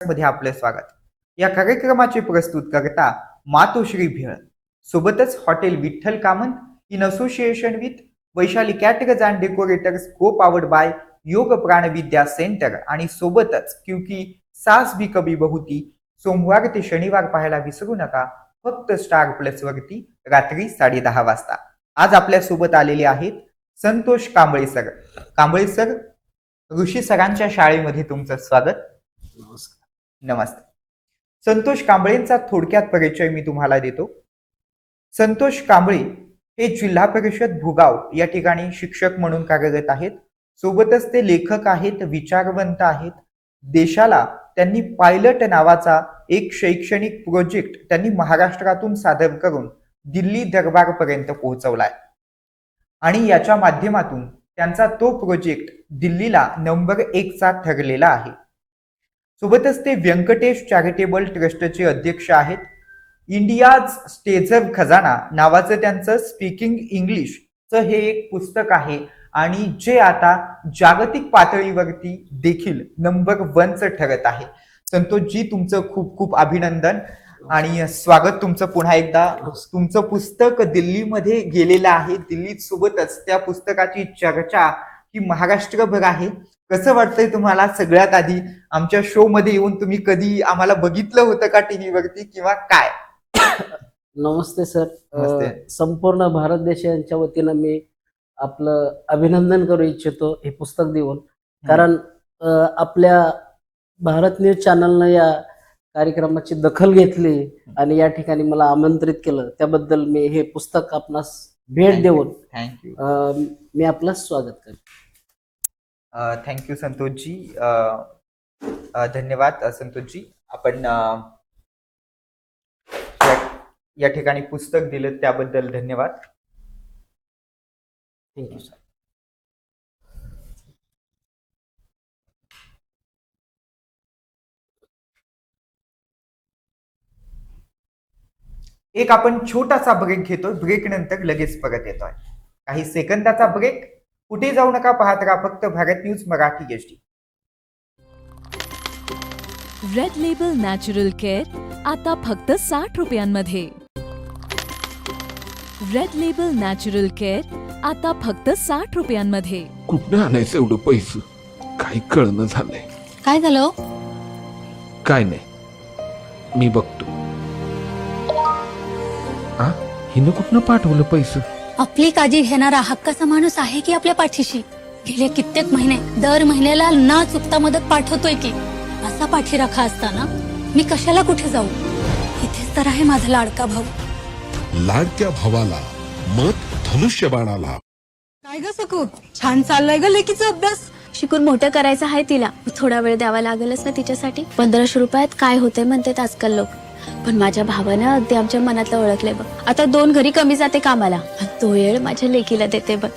मध्ये आपले स्वागत. या कार्यक्रमाचे प्रस्तुत करता मातोश्री भेळ, सोबतच hotel Vitthal Kamat in association with Vaishali caterers and decorators को powered by Yog Pranvidya centre आणि सोबतच क्योंकि सास भी कभी बहुती सोमवार ते शनिवार पाहायला विसरू नका, फक्त स्टार प्लस वरती रात्री 10:30 वाजता. आज आपल्या सोबत आलेले आहेत संतोष कांबळे सर. कांबळे सर, ऋषी सरांच्या शाळेमध्ये तुमचं स्वागत. नमस्ते. संतोष कांबळेंचा थोडक्यात परिचय मी तुम्हाला देतो. संतोष कांबळे हे जिल्हा परिषद भुगाव या ठिकाणी शिक्षक म्हणून कार्यरत आहेत. सोबतच ते लेखक आहेत, विचारवंत आहेत. देशाला त्यांनी पायलट नावाचा एक शैक्षणिक प्रोजेक्ट त्यांनी महाराष्ट्रातून सादर करून दिल्ली दरबारपर्यंत पोहोचवलाय आणि याच्या माध्यमातून त्यांचा तो प्रोजेक्ट दिल्लीला नंबर 1 चा ठरलेला आहे. सोबतच ते व्यंकटेश चॅरिटेबल ट्रस्टचे अध्यक्ष आहेत. इंडियाज स्टेजर खजाना नावाचं त्यांचं स्पीकिंग इंग्लिशचं हे एक पुस्तक आहे आणि जे आता जागतिक पातळीवरती देखील नंबर 1 चं ठरत आहे. संतोषजी, तुमचं खूप खूप अभिनंदन आणि स्वागत तुमचं पुन्हा एकदा. तुमचं पुस्तक दिल्लीमध्ये गेलेलं आहे. दिल्लीत सोबतच त्या पुस्तकाची चर्चा ही महाराष्ट्रभर आहे. कसं वाटतंय तुम्हाला? सगळ्यात आधी आमच्या शो मध्ये येऊन तुम्ही कधी आम्हाला बघितलं होतं का टीव्हीवरती किंवा काय? नमस्ते सर. नमस्ते. संपूर्ण भारत देशाच्या वतीनं मी आपलं अभिनंदन करू इच्छितो हे पुस्तक देऊन. कारण आपल्या भारत न्यूज चॅनलनं या कार्यक्रमाची दखल घेतली आणि या ठिकाणी मला आमंत्रित केलं, त्याबद्दल मी हे पुस्तक आपणास भेट देऊन थँक्यू. मी आपलं स्वागत करतो. थँक्यू संतोषजी. धन्यवाद संतोषजी. आपण या ठिकाणी पुस्तक दिलं त्याबद्दल धन्यवाद. Thank you sir. एक आपण छोटासा ब्रेक घेतोय. ब्रेक नंतर लगेच परत येतोय. काही सेकंदाचा ब्रेक. कुठे जाऊ नका, पाहत राहा फक्त Bharat news Marathi HD. Red label natural care आता फक्त 60 रुपयांमध्ये. रेड लेबल नॅचरल केअर आता फक्त 60 रुपयांमध्ये. कुठनं आणायचं एवढं पैसे? काही कळणं झालंय. काय झालं? काय नाही, मी बघतो. हिनं कुठनं पाठवलं पैसे? आपली काळजी घेणारा हक्काचा माणूस आहे की आपल्या पाठीशी. गेले कित्येक महिने दर महिन्याला न चुकता मदत पाठवतोय की. असा पाठीराखा असताना मी कशाला कुठे जाऊ? इथेच तर आहे माझा लाडका भाऊ. लाडक्या भावाला मत धनुष्यबाणाला. काय ग सकू, छान चाललाय ग लेकीचा अभ्यास. शिकून मोठं करायचं आहे तिला. थोडा वेळ द्यावा लागेलच ना तिच्यासाठी. 1500 रुपयात काय होते म्हणतात आजकाल लोक. पण माझ्या भावानं अगदी आमच्या मनातलं ओळखलंय बघ. आता 2 घरी कमी जाते कामाला, तो वेळ माझ्या लेकीला देते बघ.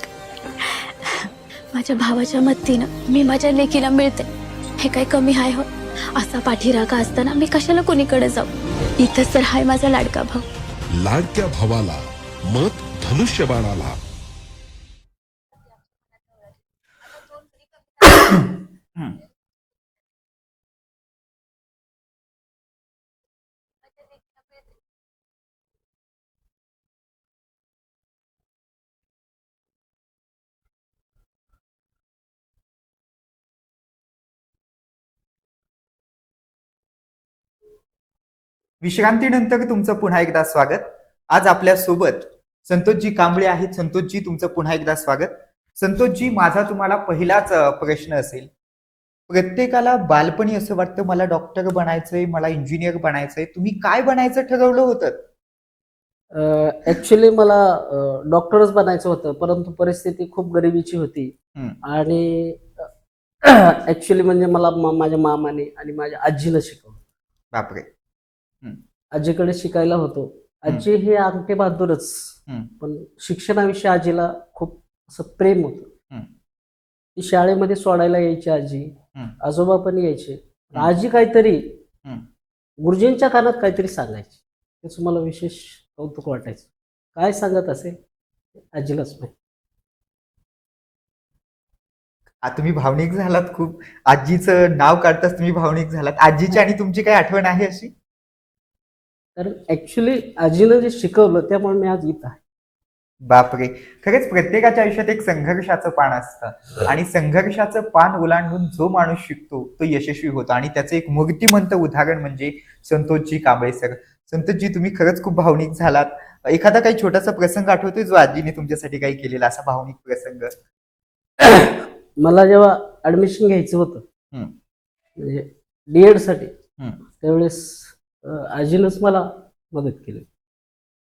माझ्या भावाच्या मदतीनं मी माझ्या लेकीला मिळते, हे काय कमी आहे हो? असा पाठीराखा असताना मी कशाला कोणीकडे जाऊ? इथंच तर हाय माझा लाडका भाऊ. लाडक्या भावाला मत धनुष्यबाणाला. विश्रांतीनंतर तुमचं पुन्हा एकदा स्वागत. आज आपल्या सोबत संतोषजी कांबळे आहेत. संतोषजी, तुमचं पुन्हा एकदा स्वागत. संतोषजी, माझा तुम्हाला पहिलाच प्रश्न असेल. प्रत्येकाला बालपणी असं वाटतं मला डॉक्टर बनायचंय, मला इंजिनियर बनायचंय. तुम्ही काय बनायचं ठरवलं होतं? ऍक्च्युली मला डॉक्टरच बनायचं होतं, परंतु परिस्थिती खूप गरिबीची होती. आणि ऍक्च्युली म्हणजे मला माझ्या मामाने आणि माझ्या आजीनं शिकवलं. बापरे. आजीकडे शिकायला होतो. आजी हे अंगठे बहादूरच, पण शिक्षणाविषयी आजीला खूप असं प्रेम होतं. ती शाळेमध्ये सोडायला यायची आजी, आजोबा पण यायचे. आजी काहीतरी गुरुजींच्या कानात काहीतरी सांगायची. तेच मला विशेष कौतुक वाटायचं. काय सांगत असेल आजीलाच माहिती. तुम्ही भावनिक झालात खूप. आजीचं नाव काढताच तुम्ही भावनिक झालात. आजीची आणि तुमची काही आठवण आहे अशी? कारण ऍक्च्युली आजीनं जे शिकवलं त्यामुळे मी आज इथं आहे. बापरे, खरंच प्रत्येकाच्या आयुष्यात एक संघर्षाचं पान असतं आणि संघर्षाचं पान ओलांडून जो माणूस शिकतो तो यशस्वी होतो आणि त्याचं एक मूर्तिमंत उदाहरण म्हणजे संतोषजी कांबळे सर. संतोषजी, तुम्ही खरंच खूप भावनिक झालात. एखादा काही छोटासा प्रसंग आठवतोय जो आजीने तुमच्यासाठी काही केलेला असा भावनिक प्रसंग? मला जेव्हा ऍडमिशन घ्यायचं होतं हम्म. म्हणजे डीएड साठी, हम्म. त्यावेळेस आजीनंच मला मदत केली.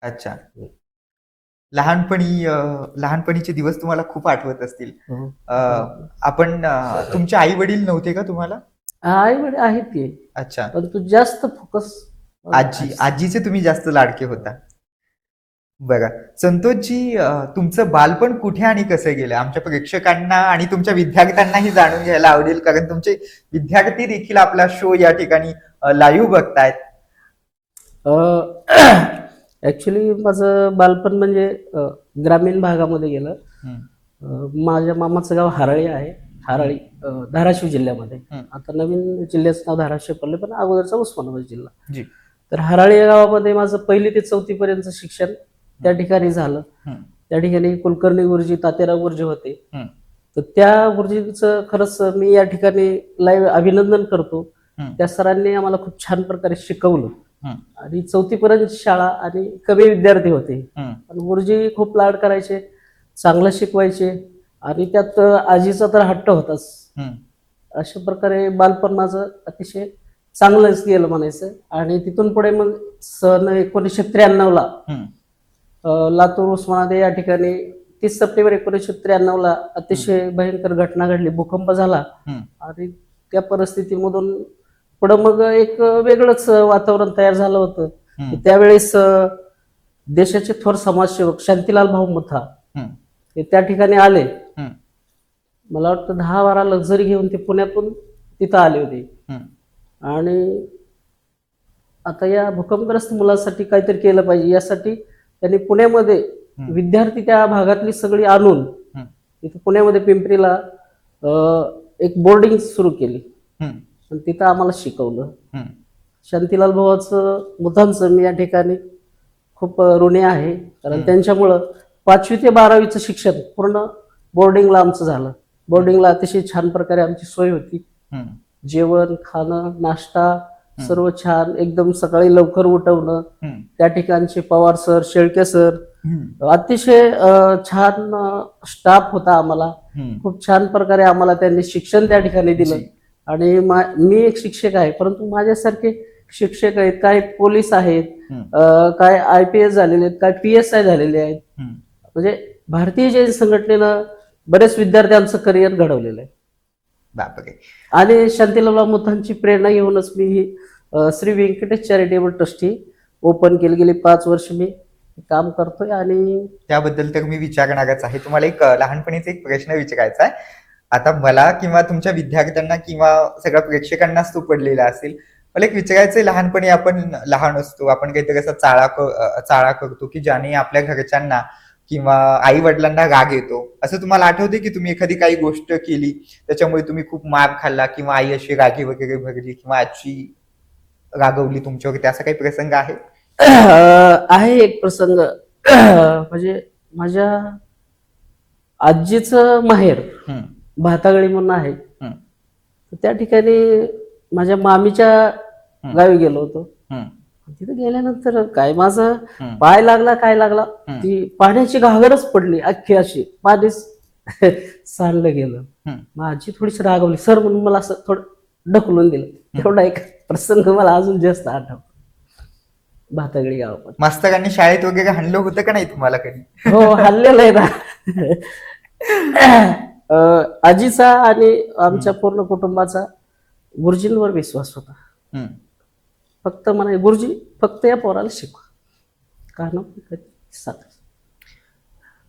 अच्छा. लहानपणीचे दिवस तुम्हाला खूप आठवत असतील. तुमचे आई वडील नव्हते का तुम्हाला? आई वडील आहेत ते, अच्छा. परंतु जास्त फोकस आजीचे तुम्ही जास्त लाडके होता. बघा संतोषजी, तुमचं बालपण कुठे आणि कसं गेलं आमच्या प्रेक्षकांना आणि तुमच्या विद्यार्थ्यांनाही जाणून घ्यायला आवडेल, कारण तुमचे विद्यार्थी देखील आपला शो या ठिकाणी लाईव्ह बघतायत. ऍक्च्युली माझं बालपण म्हणजे ग्रामीण भागामध्ये गेलं. माझ्या मामाचं गाव हारळी आहे. हारळी धाराशिव जिल्ह्यामध्ये. आता नवीन जिल्ह्याचं नाव धाराशिव पडलं, पण अगोदरचा उस्मानाबाद जिल्हा. तर हारळी या गावामध्ये माझं 1ली ते 4थी पर्यंत शिक्षण त्या ठिकाणी झालं. त्या ठिकाणी कुलकर्णी गुरुजी, तात्याराव गुरुजी होते. तर त्या गुरुजींचं खरंच मी या ठिकाणी लाईव्ह अभिनंदन करतो. त्या सरांनी आम्हाला खूप छान प्रकारे शिकवलं आणि 4थी पर्यंत शाळा आणि कमी विद्यार्थी होते, पण गुरुजी खूप लाड करायचे, चांगलं शिकवायचे आणि त्यात आजीचा तर हट्ट होताच. अशा प्रकारे बालपण माझं अतिशय चांगलंच गेलं म्हणायचं. आणि तिथून पुढे मग सन 1993ला लातूर उस्मानाबाद या ठिकाणी 30 सप्टेंबर 1993ला अतिशय भयंकर घटना घडली, भूकंप झाला आणि त्या परिस्थितीमधून पुढं मग एक वेगळंच वातावरण तयार झालं होतं. त्यावेळेस देशाचे थोर समाजसेवक शांतीलाल भाऊ मुथा हे त्या ठिकाणी आले. मला वाटतं 10-12 लक्झरी घेऊन ते पुण्यातून तिथं आले होते आणि आता या भूकंपग्रस्त मुलांसाठी काहीतरी केलं पाहिजे यासाठी त्यांनी पुण्यामध्ये विद्यार्थी त्या भागातली सगळी आणून तिथे पुण्यामध्ये पिंपरीला एक बोर्डिंग सुरू केली आणि तिथं आम्हाला शिकवलं. शांतीलाल भावाचं मुद्दांचं मी या ठिकाणी खूप ऋणी आहे, कारण त्यांच्यामुळं 5वी ते 12वीचं शिक्षण पूर्ण बोर्डिंगला आमचं झालं. बोर्डिंगला अतिशय छान प्रकारे आमची सोय होती. जेवण, खाणं, नाश्ता सर्व छान, एकदम सकाळी लवकर उठवणं. त्या ठिकाणचे पवार सर, शेळके सर अतिशय छान स्टाफ होता आम्हाला. खूप छान प्रकारे आम्हाला त्यांनी शिक्षण त्या ठिकाणी दिलं. आणि मी एक शिक्षक आहे, परंतु माझ्यासारखे शिक्षक आहेत, काही पोलीस आहेत, काय IPS झालेले आहेत, काय PSI झालेले आहेत. म्हणजे भारतीय जैन संघटनेनं बरेच विद्यार्थ्यांचं करिअर घडवलेलं आहे. बापरे. आणि शांतीलाल मुथांची प्रेरणा घेऊनच मी Shri Venkatesh charitable trustee open केली. गेली 5 वर्ष मी काम करतोय आणि त्याबद्दल तर मी विचारणारच आहे. तुम्हाला एक लहानपणीचा एक प्रश्न विचारायचा आहे. आता मला किंवा तुमच्या विद्यार्थ्यांना किंवा सगळ्या प्रेक्षकांनाच तो पडलेला असेल. मला एक विचारायचंय, लहानपणी आपण लहान असतो, आपण काहीतरी असा चाळा करतो की ज्याने आपल्या घरच्यांना किंवा आई वडिलांना राग येतो. असं तुम्हाला आठवते की तुम्ही एखादी काही गोष्ट केली त्याच्यामुळे तुम्ही खूप मार खाल्ला किंवा आई अशी रागी वगैरे भरली किंवा आजी रागवली तुमच्यावर, असा काही प्रसंग आहे? आहे एक प्रसंग. म्हणजे माझ्या आजीचं माहेर भातागळी म्हणून आहे. त्या ठिकाणी माझ्या मामीच्या गावी गेलो होतो. तिथे गेल्यानंतर काय माझा पाय लागला, काय लागला, ती पाण्याची घागरच पडली अख्खी, अशी पाणी सांडलं गेलं. मग आजी थोडीशी रागवली, सर म्हणून मला असं थोडं ढकलून दिलं. तेवढा एक प्रसंग मला अजून जास्त आठवतो भातागळी गावामध्ये. मास्तरांनी शाळेत वगैरे हाणलं होतं का नाही तुम्हाला कधी? हो, हल्लेलं आहे ना. आजीचा आणि आमच्या पूर्ण कुटुंबाचा गुरुजींवर विश्वास होता. फक्त म्हणे, गुरुजी फक्त या पोराला शिकवा, कारण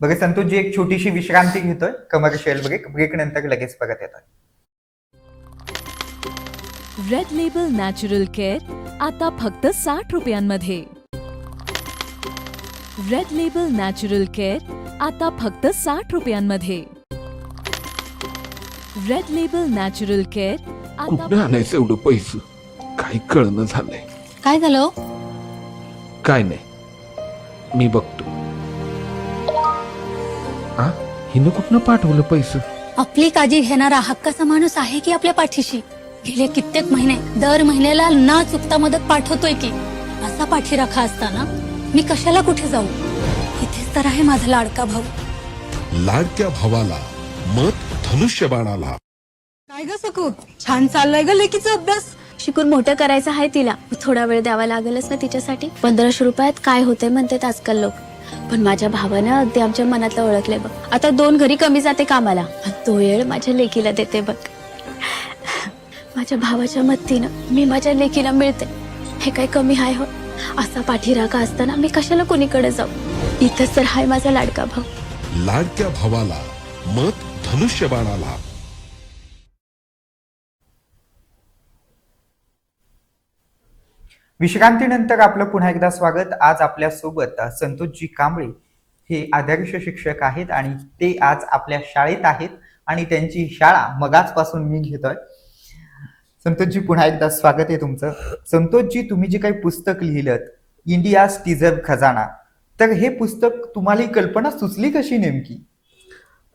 बघा संतोषजी, एक छोटीशी विश्रांती घेतोय, कमर्शियल ब्रेक नंतर लगेच परत येतोय. रेड लेबल नॅचरल केअर आता फक्त 60 रुपयांमध्ये. रेड लेबल नॅचरल केअर आता फक्त 60 रुपयांमध्ये. रेड लेबल नॅचरल केअर कुठं आता आणायचं एवढं पैसे काही कळणं झालंय. काय झालं हो? काय नाही, मी बघतो. आ हिनं कुठनं पाठवलं पैसे? आपली काळजी घेणारा हक्काचा माणूस आहे की आपल्या पाठीशी. गेले कित्येक महिने दर महिन्याला न चुकता मदत पाठवतोय की. असा पाठीराखा असताना मी कशाला कुठे जाऊ? इथेच तर आहे माझा लाडका भाऊ. लाडक्या भावाला मत धनुष्यबाणाला. काय ग सकू छान चाललाय ग लेकीचा अभ्यास. शिकून मोठं करायचं आहे तिला, थोडा वेळ द्यावा लागेलच ना तिच्यासाठी. 1500 रुपयात काय होतंय म्हणतात आजकाल लोक. पण माझ्या भावानं अगदी आमच्या मनातलं ओळखलंय बघ. आता 2 घरी कमी जाते कामाला, आणि तो वेळ माझ्या लेकीला देते बघ. माझ्या भावाच्या मदतीनं मी माझ्या लेकीला मिळते, हे काय कमी आहे हो? असा पाठीराखा असताना मी कशाला कोणीकडे जाऊ? इथंच तर हाय माझा लाडका भाऊ. लाडक्या भावाला मत धनुष्यबाणाला. विश्रांतीनंतर आपलं पुन्हा एकदा स्वागत. आज आपल्या सोबत संतोषजी कांबळे हे आदर्श शिक्षक आहेत आणि ते आज आपल्या शाळेत आहेत आणि त्यांची शाळा मगाचपासून मी घेतोय. संतोषजी पुन्हा एकदा स्वागत आहे तुमचं. संतोषजी, तुम्ही जे काही पुस्तक लिहिलं इंडियाज टिझर खजाना, तर हे पुस्तक तुम्हाला ही कल्पना सुचली कशी नेमकी?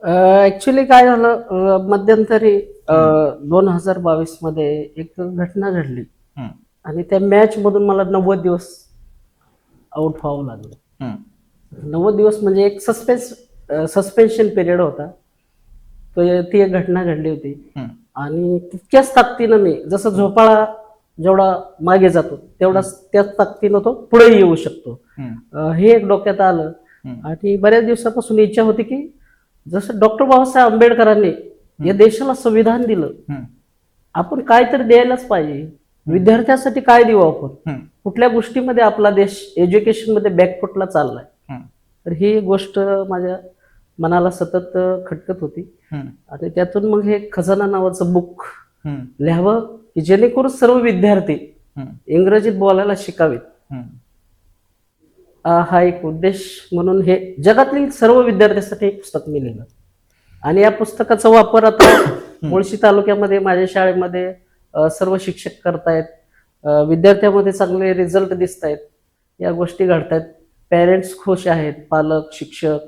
ऍक्च्युली काय झालं, मध्यंतरी 2022 मध्ये एक घटना घडली हम्म, आणि त्या मॅच मधून मला 90 दिवस आउट व्हावं लागलं. हम्म, 90 दिवस म्हणजे एक सस्पेन्शन पिरियड होता. ती एक घटना घडली होती हम्म, आणि तितक्याच ताकदीनं मी, जसं झोपाळा जेवढा मागे जातो तेवढाच त्याच ताकदीनं तो पुढे येऊ शकतो. हम्म, हे एक डोक्यात आलं हम्म. आणि बऱ्याच दिवसापासून इच्छा होती की जसं डॉक्टर बाबासाहेब आंबेडकरांनी या देशाला संविधान दिलं, हम्म, आपण काहीतरी द्यायलाच पाहिजे. विद्यार्थ्यांसाठी काय देऊ आपण? हम्म, कुठल्या गोष्टीमध्ये आपला देश एज्युकेशन मध्ये बॅकफुटला चाललाय? हम्म, तर ही गोष्ट माझ्या मनाला सतत खटकत होती हम्म, आणि त्यातून मग हे खजाना नावाचं बुक हम्म, लिहावं की जेणेकरून सर्व विद्यार्थी हम्म, इंग्रजीत बोलायला शिकावेत. हम्म. हा एक उद्देश म्हणून हे जगातील सर्व विद्यार्थ्यांसाठी एक पुस्तक मी लिहिलं आणि या पुस्तकाचा वापर आता मुळशी तालुक्यामध्ये माझ्या शाळेमध्ये सर्व शिक्षक करतायत. विद्यार्थ्यांमध्ये चांगले रिझल्ट दिसत आहेत, या गोष्टी घडतायत. पेरेंट्स खुश आहेत, पालक, शिक्षक,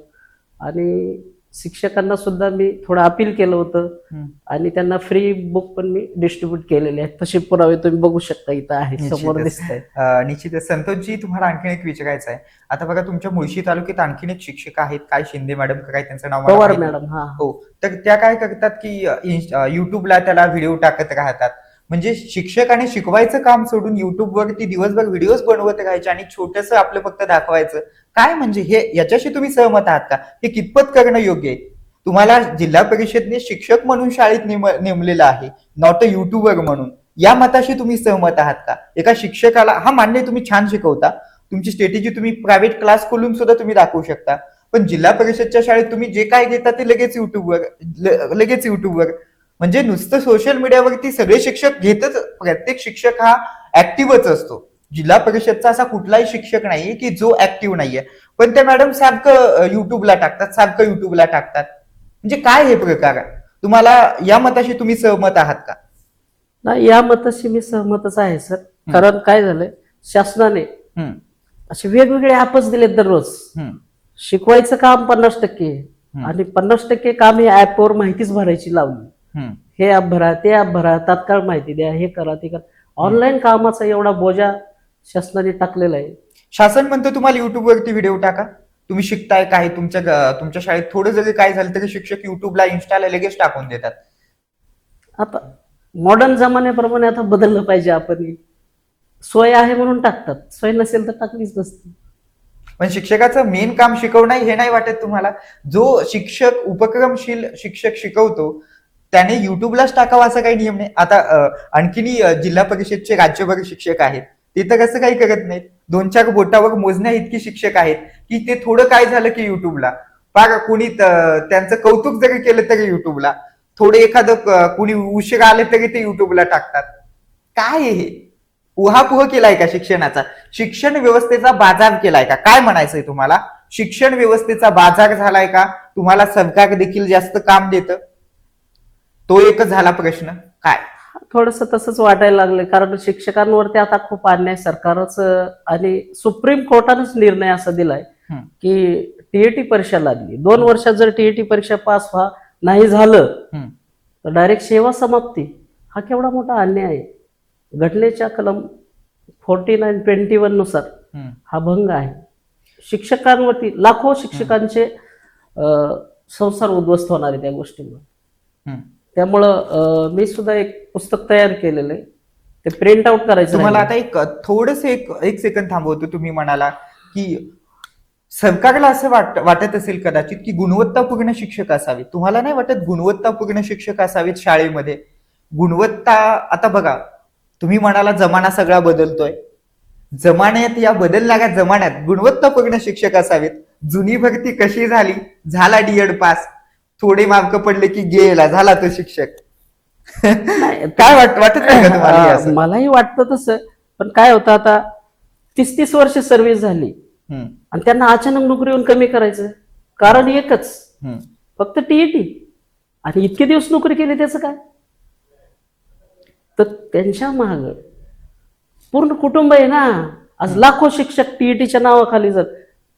आणि शिक्षकांना सुद्धा मी थोडं अपील केलं होतं हम्म. आणि त्यांना फ्री बुक पण मी डिस्ट्रीब्यूट केलेले आहेत. तसे पुरावे तुम्ही बघू शकता, इथं आहे समोर निश्चितच. दिसत आहेत. निश्चितच. संतोषजी, तुम्हाला आणखीन एक विचारायचं आहे. आता बघा, तुमच्या मुळशी तालुक्यात आणखीन एक शिक्षक आहेत, काय शिंदे मॅडम काय त्यांचं नाव मला पवार माहित नाही. मॅडम. हा हो, तर त्या काय करतात की युट्यूबला त्याला व्हिडिओ टाकत राहतात. म्हणजे शिक्षकाने शिकवायचं काम सोडून युट्यूबवरती दिवसभर व्हिडिओज बनवत राहायचे आणि छोटस आपलं फक्त दाखवायचं. काय म्हणजे हे, याच्याशी तुम्ही सहमत आहात का? हे कितपत करणं योग्य आहे? तुम्हाला जिल्हा परिषदने शिक्षक म्हणून शाळेत नेमलेलं आहे, नॉट अ युट्यूबर म्हणून. या मताशी तुम्ही सहमत आहात का? एका शिक्षकाला, हा मान्य आहे, तुम्ही छान शिकवता, तुमची स्ट्रॅटेजी तुम्ही प्रायव्हेट क्लास खोलून सुद्धा तुम्ही दाखवू शकता, पण जिल्हा परिषदच्या शाळेत तुम्ही जे काय घेता ते लगेच युट्यूबवर म्हणजे नुसतं सोशल मीडियावरती सगळे शिक्षक घेतच. प्रत्येक शिक्षक हा ऍक्टिव्हच असतो. जिल्हा परिषदचा असा कुठलाही शिक्षक नाहीये की जो ऍक्टिव्ह नाहीये, पण त्या मॅडम सारखं युट्यूबला टाकतात. म्हणजे काय हे प्रकार? तुम्हाला या मताशी तुम्ही सहमत आहात का? नाही, या मताशी मी सहमतच आहे सर. कारण काय झालंय, शासनाने हम्म, असे वेगवेगळे ऍपच दिलेत दररोज. हम्म, शिकवायचं काम 50% आहे आणि 50% काम हे ऍपवर माहितीच भरायची लावली. हम्म, हे ऍप भरा, ते ऍप भरा, तात्काळ माहिती द्या, हे करा, ते करा. ऑनलाईन कामाचा एवढा बोजा शासनाने टाकलेला आहे. शासन म्हणतं तुम्हाला युट्यूबवरती व्हिडिओ टाका, तुम्ही शिकताय काय, तुमच्या शाळेत थोडं जरी काय झालं तरी शिक्षक युट्यूबला, इन्स्टाला लगेच टाकून देतात. आता मॉडर्न जमान्याप्रमाणे आता बदललं पाहिजे आपण. सोय आहे म्हणून टाकतात, सोय नसेल तर टाकलीच नसते. पण शिक्षकाचं मेन काम शिकवणं हे नाही वाटत तुम्हाला? जो शिक्षक उपक्रमशील शिक्षक शिकवतो त्याने युट्यूबलाच टाकावं असं काही नियम नाही. आता आणखीनही जिल्हा परिषदचे राज्यभर शिक्षक आहेत, ते तर कसं काही करत नाहीत. 2-4 बोटावर मोजण्या इतकी शिक्षक आहेत की ते थोडं काय झालं की युट्यूबला, फार कोणी त्यांचं कौतुक जरी केलं तरी युट्यूबला, थोडे एखादं कुणी उशीर आले तरी ते युट्यूबला टाकतात. काय हे उहापोह केलाय का शिक्षणाचा? शिक्षण व्यवस्थेचा बाजार केलाय का? काय म्हणायचंय तुम्हाला? शिक्षण व्यवस्थेचा बाजार झालाय का? तुम्हाला सरकार देखील जास्त काम देतं? तो एकच झाला प्रश्न काय? थोडस तसंच वाटायला लागलं, कारण शिक्षकांवरती आता खूप अन्याय सरकारच आणि सुप्रीम कोर्टानेच निर्णय असा दिलाय हम्म. की टीएटी परीक्षा लागली, 2 वर्षात जर टीएटी परीक्षा पास नाही झालं हम्म. तर डायरेक्ट सेवा समाप्ती. हा केवढा मोठा अन्याय आहे. घटनेच्या कलम 49-21 नुसार हम्म. हा भंग आहे. शिक्षकांवरती लाखो शिक्षकांचे संसार उद्ध्वस्त होणार आहे त्या गोष्टीमुळे. हम्म. त्यामुळं मी सुद्धा एक पुस्तक तयार केलेलं आहे, ते प्रिंट आउट करायचं तुम्हाला राहिलं. आता थोडस एक सेकंद थांबवतो. तुम्ही म्हणाला की सरकारला असं वाटत असेल कदाचित की गुणवत्तापूर्ण शिक्षक असावेत. तुम्हाला नाही वाटत गुणवत्तापूर्ण शिक्षक असावेत शाळेमध्ये? गुणवत्ता, आता बघा, तुम्ही म्हणाला जमाना सगळा बदलतोय. जमान्यात, या बदलणाऱ्या जमान्यात गुणवत्तापूर्ण शिक्षक असावेत. जुनी भरती कशी झाली, झाला डीएड पास, थोडे मार्क पडले की गेला, झाला तो शिक्षक. काय वाटत नाही का तुम्हाला हे असं? मलाही वाटतं तसं, पण काय होतं, आता 30-30 वर्ष सर्व्हिस झाली हम्म. आणि त्यांना अचानक नोकरी येऊन कमी करायचं कारण एकच, हम्म. फक्त टीईटी. आणि इतके दिवस नोकरी केली त्याचं काय? तर त्यांच्या माग पूर्ण कुटुंब आहे ना. आज लाखो शिक्षक टीईटीच्या नावाखाली जर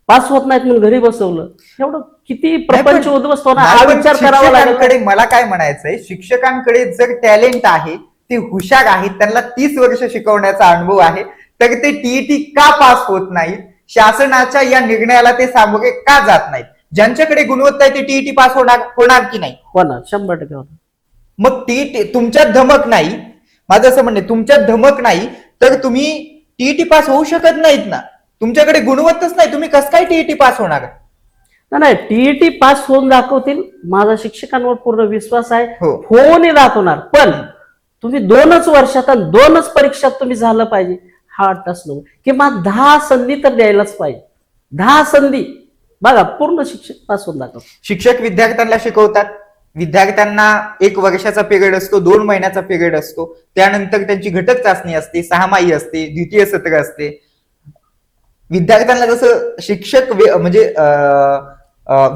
पास होत नाहीत म्हणून घरी बसवलं, एवढं किती प्रपंच उद्ध्वस्त होणार, हा विचार करावा लागेल. शिक्षकांकडे मला काय म्हणायचंय, शिक्षकांकडे जर टॅलेंट आहे, ते हुशार आहेत, त्यांना 30 वर्ष शिकवण्याचा अनुभव आहे, तर ते टीईटी का पास होत नाहीत? शासनाच्या या निर्णयाला ते सामोरे का जात नाहीत? ज्यांच्याकडे गुणवत्ता आहे ते टीईटी पास होणार की नाही? होणार, 100% होणार. मग टीईटी तुमच्यात धमक नाही, माझं असं म्हणणं, तुमच्यात धमक नाही तर तुम्ही टीईटी पास होऊ शकत नाहीत ना. तुमच्याकडे गुणवत्ताच नाही, तुम्ही कसं काय टीईटी पास होणार? नाही, टीईटी पास होऊन दाखवतील, माझा शिक्षकांवर पूर्ण विश्वास आहे. हो. होऊनही दाखवणार. पण तुम्ही 2च वर्षात आणि 2च परीक्षात तुम्ही झालं पाहिजे, हा अट्टास नको. किंवा 10 संधी तर द्यायलाच पाहिजे. 10 संधी बघा, पूर्ण शिक्षक पास होऊन दाखव. शिक्षक विद्यार्थ्यांना शिकवतात. विद्यार्थ्यांना 1 वर्षाचा पिरियड असतो, 2 महिन्याचा पिरियड असतो, त्यानंतर त्यांची घटक चाचणी असते, 6माही असते, द्वितीय सत्र असते. विद्यार्थ्यांना जसं शिक्षक म्हणजे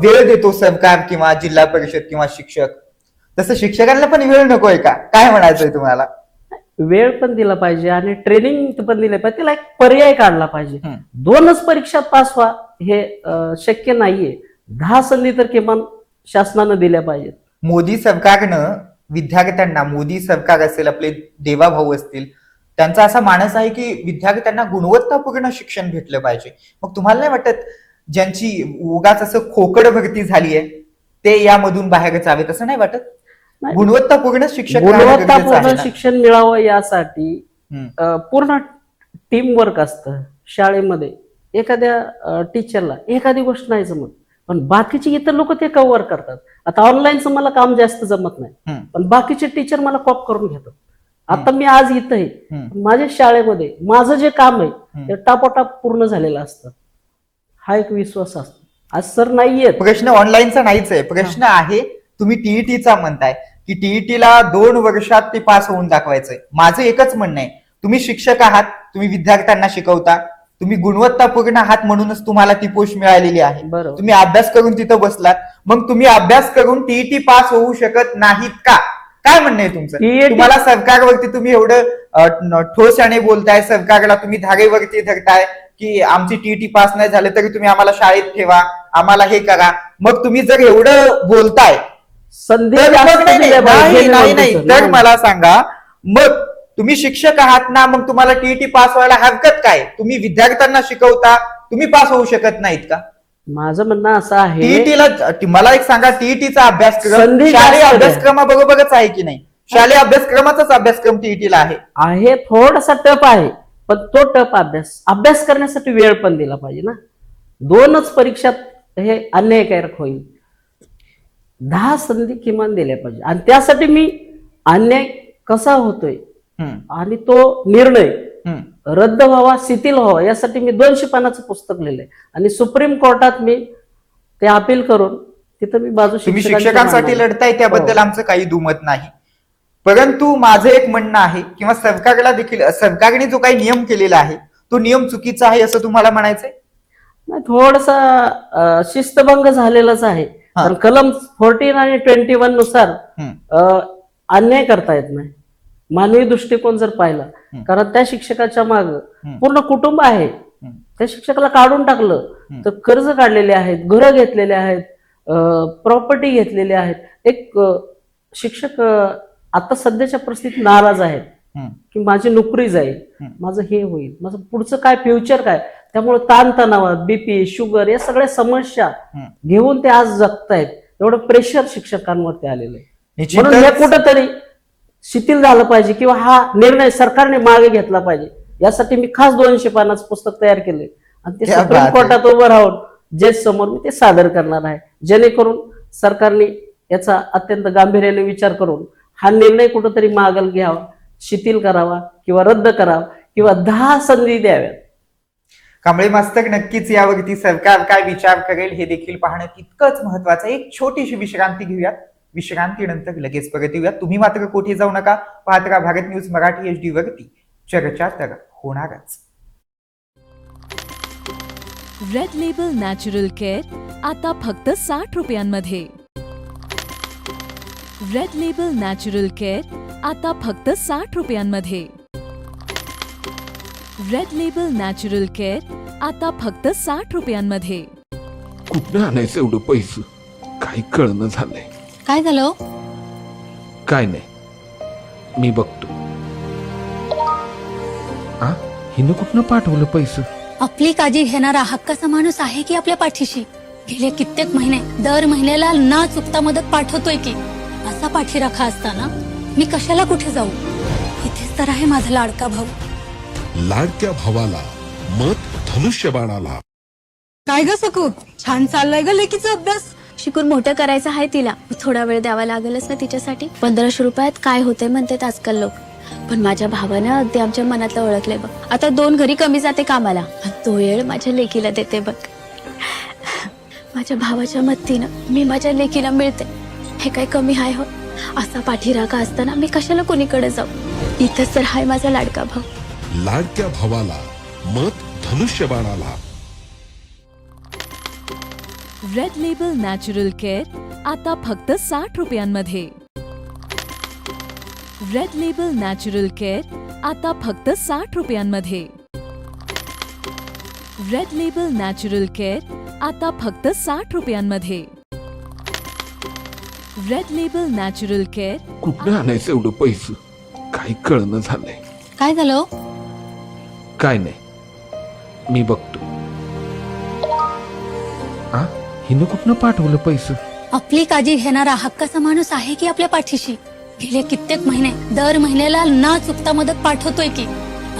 वेळ देतो सरकार किंवा जिल्हा परिषद किंवा शिक्षक, तसं शिक्षकांना पण वेळ नकोय का? काय म्हणायचंय तुम्हाला? वेळ पण दिला पाहिजे आणि ट्रेनिंग पण दिलं पाहिजे, तिला एक पर्याय काढला पाहिजे. हम्म. 2च परीक्षात पास व्हा हे शक्य नाहीये. 10 संधी तर किमान शासनानं दिल्या पाहिजेत. मोदी सरकारनं विद्यार्थ्यांना, मोदी सरकार असेल, आपले देवाभाऊ असतील, त्यांचा असा मानस आहे की विद्यार्थ्यांना गुणवत्तापूर्ण शिक्षण भेटलं पाहिजे. मग तुम्हाला नाही वाटत ज्यांची उगाच असं खोकड भरती झाली आहे ते यामधून बाहेर जावेत, असं नाही वाटत? नाही. गुणवत्तापूर्ण शिक्षक राहणं गरजेचं आहे गुणवत्तापूर्ण ना? शिक्षण मिळावं यासाठी हम्म. पूर्ण टीम वर्क असतं शाळेमध्ये. एखाद्या टीचरला एखादी गोष्ट नाही जमत, पण बाकीचे इतर लोक ते कव्हर करतात. आता ऑनलाईनचं मला काम जास्त जमत नाही, हम्म. पण बाकीचे टीचर मला कॉप करून घेतात. आता मी आज इथं आहे, हम्म. माझ्या शाळेमध्ये माझं जे काम आहे हम्म. ते टापोटाप पूर्ण झालेलं असतं. हा एक विश्वास असतो. आज सर नाहीयेत. प्रश्न ऑनलाईनचा नाहीच आहे, प्रश्न आहे तुम्ही टीईटीचा म्हणताय की टीईटीला 2 वर्षात ते पास होऊन दाखवायचंय. माझं एकच म्हणणं आहे, तुम्ही शिक्षक आहात, तुम्ही विद्यार्थ्यांना शिकवता, तुम्ही गुणवत्तापूर्ण आहात, म्हणूनच तुम्हाला ती पोस्ट मिळालेली आहे. बरोबर. तुम्ही अभ्यास करून तिथं बसलात, मग तुम्ही अभ्यास करून टीईटी पास होऊ शकत नाहीत का? काय म्हणणं आहे तुमचं? TET तुम्हाला सरकारवरती तुम्ही एवढं ठोसाने बोलताय, सरकारला तुम्ही धारेवरती धरताय की आमची टीईटी पास नाही झाले तरी तुम्ही आम्हाला शाळेत ठेवा, आम्हाला हे करा. मग तुम्ही जर एवढं बोलताय संधी तर जास्त मग दिल्या पाहिजे. नाही, तर मला सांगा, मग तुम्ही शिक्षक आहात ना, मग तुम्हाला टीईटी पास व्हायला हरकत काय? तुम्ही विद्यार्थ्यांना शिकवता, तुम्ही पास होऊ शकत नाहीत का? माझं म्हणणं असं आहे, टीईटीला, मला एक सांगा, टीईटीचा अभ्यासक्रम संधी शालेय जास्त द्या. अभ्यासक्रमाबरोबरच आहे की नाही? शालेय अभ्यासक्रमाचाच अभ्यासक्रम टीईटीला आहे. थोडासा टफ आहे, पण तो टफ अभ्यास करण्यासाठी वेळ पण दिला पाहिजे ना. 2च परीक्षात हे अन्यायकारक होईल. 10 संधी किमान दिल्या पाहिजे. आणि त्यासाठी मी अन्याय कसा होतोय आणि तो निर्णय रद्द व्हावा, शिथिल व्हावा, यासाठी मी 200 पानाचं पुस्तक लिहिलंय आणि सुप्रीम कोर्टात मी ते अपील करून तिथं मी बाजू तुम्ही शिक्षकांची शिक्षकांसाठी मांडणार. लढताय, त्याबद्दल हो. आमचं काही दुमत नाही. परंतु माझं एक म्हणणं आहे, किंवा सरकारला देखील, सरकारने जो काही नियम केलेला आहे तो नियम चुकीचा आहे असं तुम्हाला म्हणायचंय? नाही, थोडासा शिस्तभंग झालेलाच आहे. हा. तर कलम 14 आणि 21 नुसार अन्याय करता येत नाही. मानवी दृष्टिकोन जर पाहिला, कारण त्या शिक्षकाच्या माग पूर्ण कुटुंब आहे. त्या शिक्षकाला काढून टाकलं तर कर्ज काढलेले आहेत, घरं घेतलेले आहेत, प्रॉपर्टी घेतलेली आहेत. एक शिक्षक आता सध्याच्या परिस्थितीत नाराज आहेत की माझी नोकरी जाईल, माझं हे होईल, माझं पुढचं काय फ्युचर काय. त्यामुळे ताणतणावात बीपी, शुगर या सगळ्या समस्या घेऊन ते आज जगतायत. एवढं प्रेशर शिक्षकांवरती आलेलं आहे. म्हणून हे कुठंतरी शिथिल झालं पाहिजे किंवा हा निर्णय सरकारने मागे घेतला पाहिजे. यासाठी मी खास 200 पानाचं पुस्तक तयार केले आणि ते सुप्रीम कोर्टात उभं राहून जज समोर मी ते सादर करणार आहे, जेणेकरून सरकारने याचा अत्यंत गांभीर्याने विचार करून हा निर्णय कुठंतरी मागल घ्यावा, शिथिल करावा किंवा रद्द करावा किंवा 10 संधी द्याव्यात. कांबळे मास्तर, नक्कीच यावरती सरकार काय विचार करेल हे देखील पाहणं तितकंच महत्वाचं आहे. एक छोटीशी विश्रांती घेऊयात. विश्रांतीनंतर लगेच परत येऊयात. तुम्ही मात्र कुठे जाऊ नका. पाहत राहा भारत न्यूज मराठी HD वरती. चर्चा तर होणारच. रेड लेबल नॅचरल केअर आता फक्त 60 रुपयांमध्ये. रेड लेबल नॅचरल केअर आता फक्त 60 रुपयांमध्ये. रेड लेबल नॅचरल केअर आता फक्त 60 रुपयांमध्ये. कुठनं आणायचं एवढं पैसे, काही कळणं झालंय. काय झालं? काय नाही, मी बघतो. आ, हिनं कुठनं पाठवलं पैसे? आपली काळजी घेणारा हक्काचा माणूस आहे की आपल्या पाठीशी. गेले कित्येक महिने दर महिन्याला न चुकता मदत पाठवतोय की. असा पाठीराखा असताना मी कशाला कुठे जाऊ. इथेच तर आहे माझा लाडका भाऊ. लाडक्या भावाला मत धनुष्यबाणाला. काय ग सकू, छान चाललाय ग लेकीचा अभ्यास. शिकून मोठं करायचं आहे तिला. थोडा वेळ द्यावा लागेलच ना तिच्यासाठी. 1500 रुपयात काय होते म्हणतात आजकाल लोक. पण माझ्या भावानं अगदी आमच्या मनातलं ओळखलंय बघ. आता 2 घरी कमी जाते कामाला आणि तो वेळ माझ्या लेकीला देते बघ. माझ्या भावाच्या मदतीनं मी माझ्या लेकीला मिळते. हे काय कमी आहे हो. असा पाठीराखा असताना मी कशाला कोणीकडे जाऊ. इथंच तर हाय माझा लाडका भाऊ. लाडक्या भावाला मत धनुष्यबाणाला. रेड लेबल नॅचरल केअर आता फक्त 60 रुपयांमध्ये. रेड लेबल नॅचरल केअर आता फक्त 60 रुपयांमध्ये. रेड लेबल नॅचरल केअर आता फक्त 60 रुपयांमध्ये. रेड लेबल नॅचरल केअर कुठनं आणायचं एवढं पैसे, काही कळणं झालंय. काय झालं? काय नाही, मी बघतो. आ, हिनं कुठनं पाठवलं पैसे? आपली काळजी घेणारा हक्काचा माणूस आहे की आपल्या पाठीशी. गेले कित्येक महिने दर महिन्याला न चुकता मदत पाठवतोय की.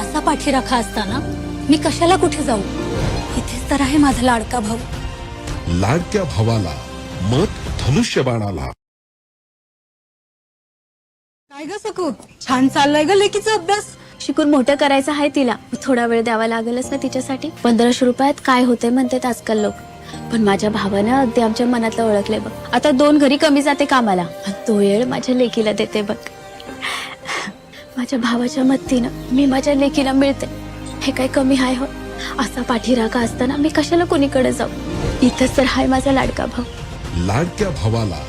असा पाठीराखा असताना मी कशाला कुठे जाऊ. इथेच तर आहे माझा लाडका भाऊ. लाडक्या भावाला मत धनुष्यबाणाला. काय ग सकू, छान चाललाय ग लेकीचा अभ्यास. शिकून मोठं करायचं आहे तिला. थोडा वेळ द्यावा लागेलच ना तिच्यासाठी. 1500 रुपयात काय होते म्हणतात आजकाल लोक. पण माझ्या भावानं अगदी आमच्या मनातलं ओळखलंय बघ. आता 2 घरी कमी जाते कामाला आणि तो वेळ माझ्या लेकीला देते बघ. माझ्या भावाच्या मदतीनं मी माझ्या लेकीला मिळते. हे काय कमी आहे हो. असा पाठीराखा असताना मी कशाला कोणीकडे जाऊ. इथंच तर हाय माझा लाडका भाऊ. लाडक्या भावाला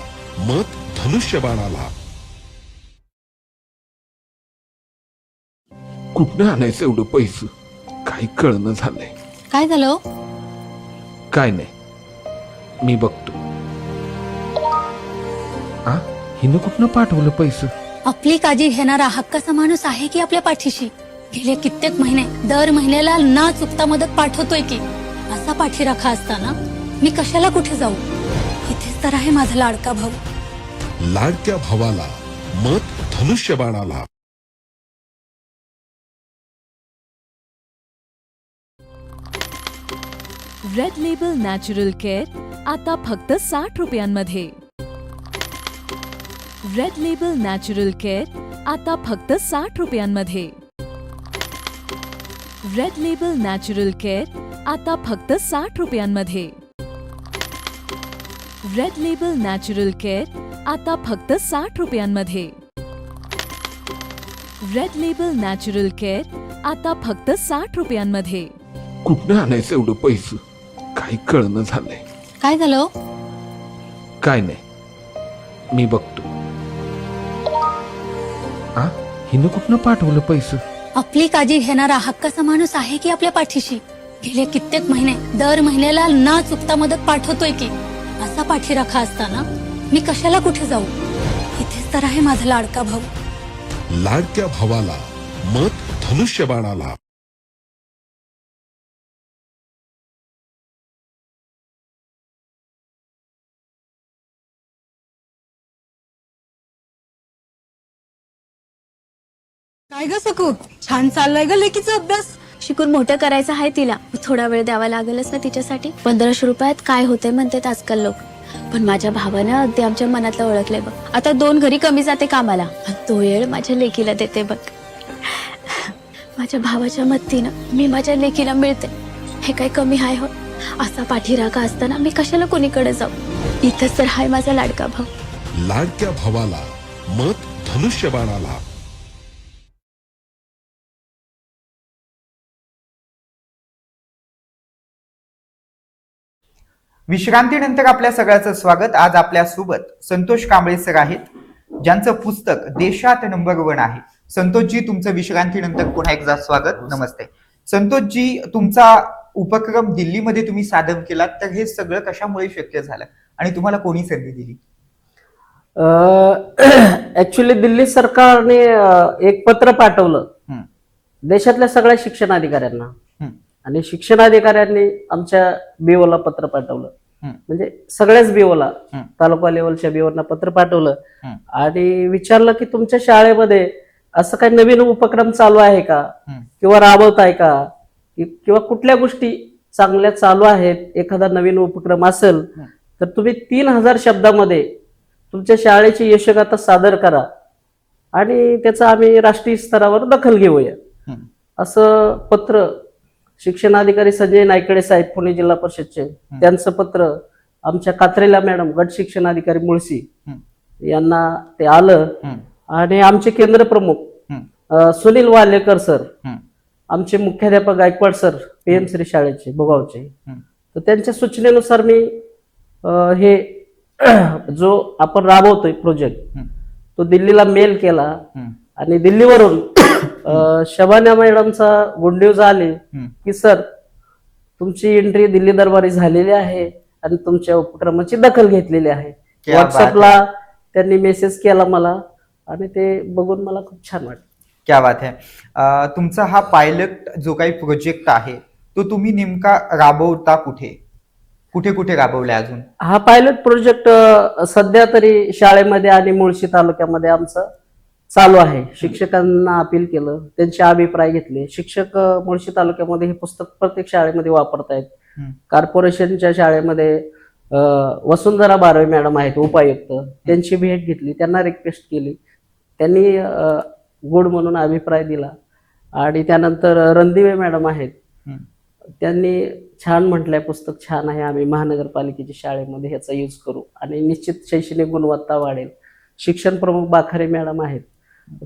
मत धनुष्यबाणाला. कुठनं आणायचं एवढं पैसे, काही कळणं झालंय. काय झालं? काय नाही, मी बघतो. आ, हिनं कुठनं पाठवलं पैसे? आपली काळजी घेणारा हक्काचा माणूस आहे की आपल्या पाठीशी. गेले कित्येक महिने दर महिन्याला न चुकता मदत पाठवतोय की. असा पाठीराखा असताना मी कशाला कुठे जाऊ. इथेच तर आहे माझा लाडका भाऊ. लाडक्या भावाला मत धनुष्यबाणाला. रेड लेबल नॅचरल केअर आता फक्त 60 रुपयांमध्ये. रेड लेबल नॅचरल केअर आता फक्त 60 रुपयांमध्ये. रेड लेबल नॅचरल केअर आता फक्त 60 रुपयांमध्ये. रेड लेबल नॅचरल केअर आता फक्त 60 रुपयांमध्ये. रेड लेबल नॅचरल केअर आता फक्त 60 रुपयांमध्ये. कुठनं आणायचं एवढं पैसे, काही कळणं झालंय. काय झालं? काय नाही, मी बघतो. आ हिनं कुठनं पाठवलं पैसे? आपली काळजी घेणारा हक्काचा माणूस आहे की आपल्या पाठीशी? गेले कित्येक महिने दर महिन्याला न चुकता मदत पाठवतोय की. असा पाठीराखा असताना मी कशाला कुठे जाऊ? इथेच तर आहे माझा लाडका भाऊ. लाडक्या भावाला मत धनुष्यबाणाला. काय ग सकू, छान चाललाय ग लेकीचा अभ्यास. शिकून मोठं करायचं आहे तिला, थोडा वेळ द्यावा लागेलच ना तिच्यासाठी. 1500 रुपयात काय होते म्हणतात आजकाल लोक, पण माझ्या भावानं अगदी आमच्या मनातलं ओळखलंय बघ. आता 2 घरी कमी जाते कामाला, आणि तो वेळ माझ्या लेकीला देते बघ. माझ्या भावाच्या मदतीनं मी माझ्या लेकीला मिळते, हे काही कमी आहे हो? असा पाठीराखा असताना मी कशाला कोणीकडे जाऊ? इथंच तर हाय माझा लाडका भाऊ. लाडक्या भावाला मत धनुष्यबाणाला. विश्रांतीनंतर आपल्या सगळ्याचं स्वागत. आज आपल्या सोबत संतोष कांबळे सर आहेत, ज्यांचं पुस्तक देशात नंबर 1 आहे. संतोषजी, तुमचं विश्रांतीनंतर पुन्हा एकदा स्वागत. नमस्ते संतोषजी. तुमचा उपक्रम दिल्लीमध्ये तुम्ही सादर केलात, तर हे सगळं कशामुळे शक्य झालं आणि तुम्हाला कोणी संधी दिली? ऍक्च्युली दिल्ली सरकारने एक पत्र पाठवलं हम्म. देशातल्या सगळ्या शिक्षणाधिकाऱ्यांना, हम्म. आणि शिक्षणाधिकाऱ्यांनी आमच्या बीओला पत्र पाठवलं. हम्म. म्हणजे सगळ्याच बीओला, हम्म. तालुका लेवलच्या बीओना पत्र पाठवलं हम्म. आणि विचारलं की तुमच्या शाळेमध्ये असं काही नवीन उपक्रम चालू आहे का, हम्म. किंवा राबवताय का, किंवा कुठल्या गोष्टी चांगल्या चालू आहेत, एखादा नवीन उपक्रम असेल तर तुम्ही 3000 शब्दामध्ये तुमच्या शाळेची यशगाथा सादर करा आणि त्याचा आम्ही राष्ट्रीय स्तरावर दखल घेऊया, हम्म. असं पत्र शिक्षणाधिकारी संजय नायकडे साहेब, पुणे जिल्हा परिषदचे, त्यांचं पत्र आमच्या कात्रेला मॅडम, गट शिक्षणाधिकारी मुळशी यांना ते आलं. आणि आमचे केंद्र प्रमुख सुनील वालेकर सर, आमचे मुख्याध्यापक गायकवाड सर, PM श्री शाळेचे भोगावचे, तर त्यांच्या सूचनेनुसार मी हे जो आपण राबवतोय प्रोजेक्ट तो दिल्लीला मेल केला. आणि दिल्लीवरून शबाना मॅडमचा गुड न्यूज आले की सर तुमची एंट्री दिल्ली दरबारी झालेली आहे आणि तुमच्या उपक्रमाची दखल घेतलेली आहे. व्हॉट्सअपला त्यांनी मेसेज केला मला आणि ते बघून मला खूप छान वाटलं. क्या बात है. तुमचा हा पायलट जो काही प्रोजेक्ट आहे तो तुम्ही नेमका राबवता कुठे कुठे कुठे राबवलाय अजून? हा पायलट प्रोजेक्ट सध्या तरी शाळेमध्ये आणि मुळशी तालुक्यामध्ये आमचं चालू आहे. शिक्षकांना अपील केलं, त्यांचे अभिप्राय घेतले. शिक्षक मुळशी तालुक्यामध्ये हे पुस्तक प्रत्येक शाळेमध्ये वापरतायत. कॉर्पोरेशनच्या शाळेमध्ये वसुंधरा बारवे मॅडम आहेत उपायुक्त, त्यांची भेट घेतली, त्यांना रिक्वेस्ट केली, त्यांनी गुड म्हणून अभिप्राय दिला. आणि त्यानंतर रणदिवे मॅडम आहेत, त्यांनी छान म्हटलंय पुस्तक छान आहे, आम्ही महानगरपालिकेच्या शाळेमध्ये ह्याचा यूज करू आणि निश्चित शैक्षणिक गुणवत्ता वाढेल. शिक्षण प्रमुख बाखारे मॅडम आहेत,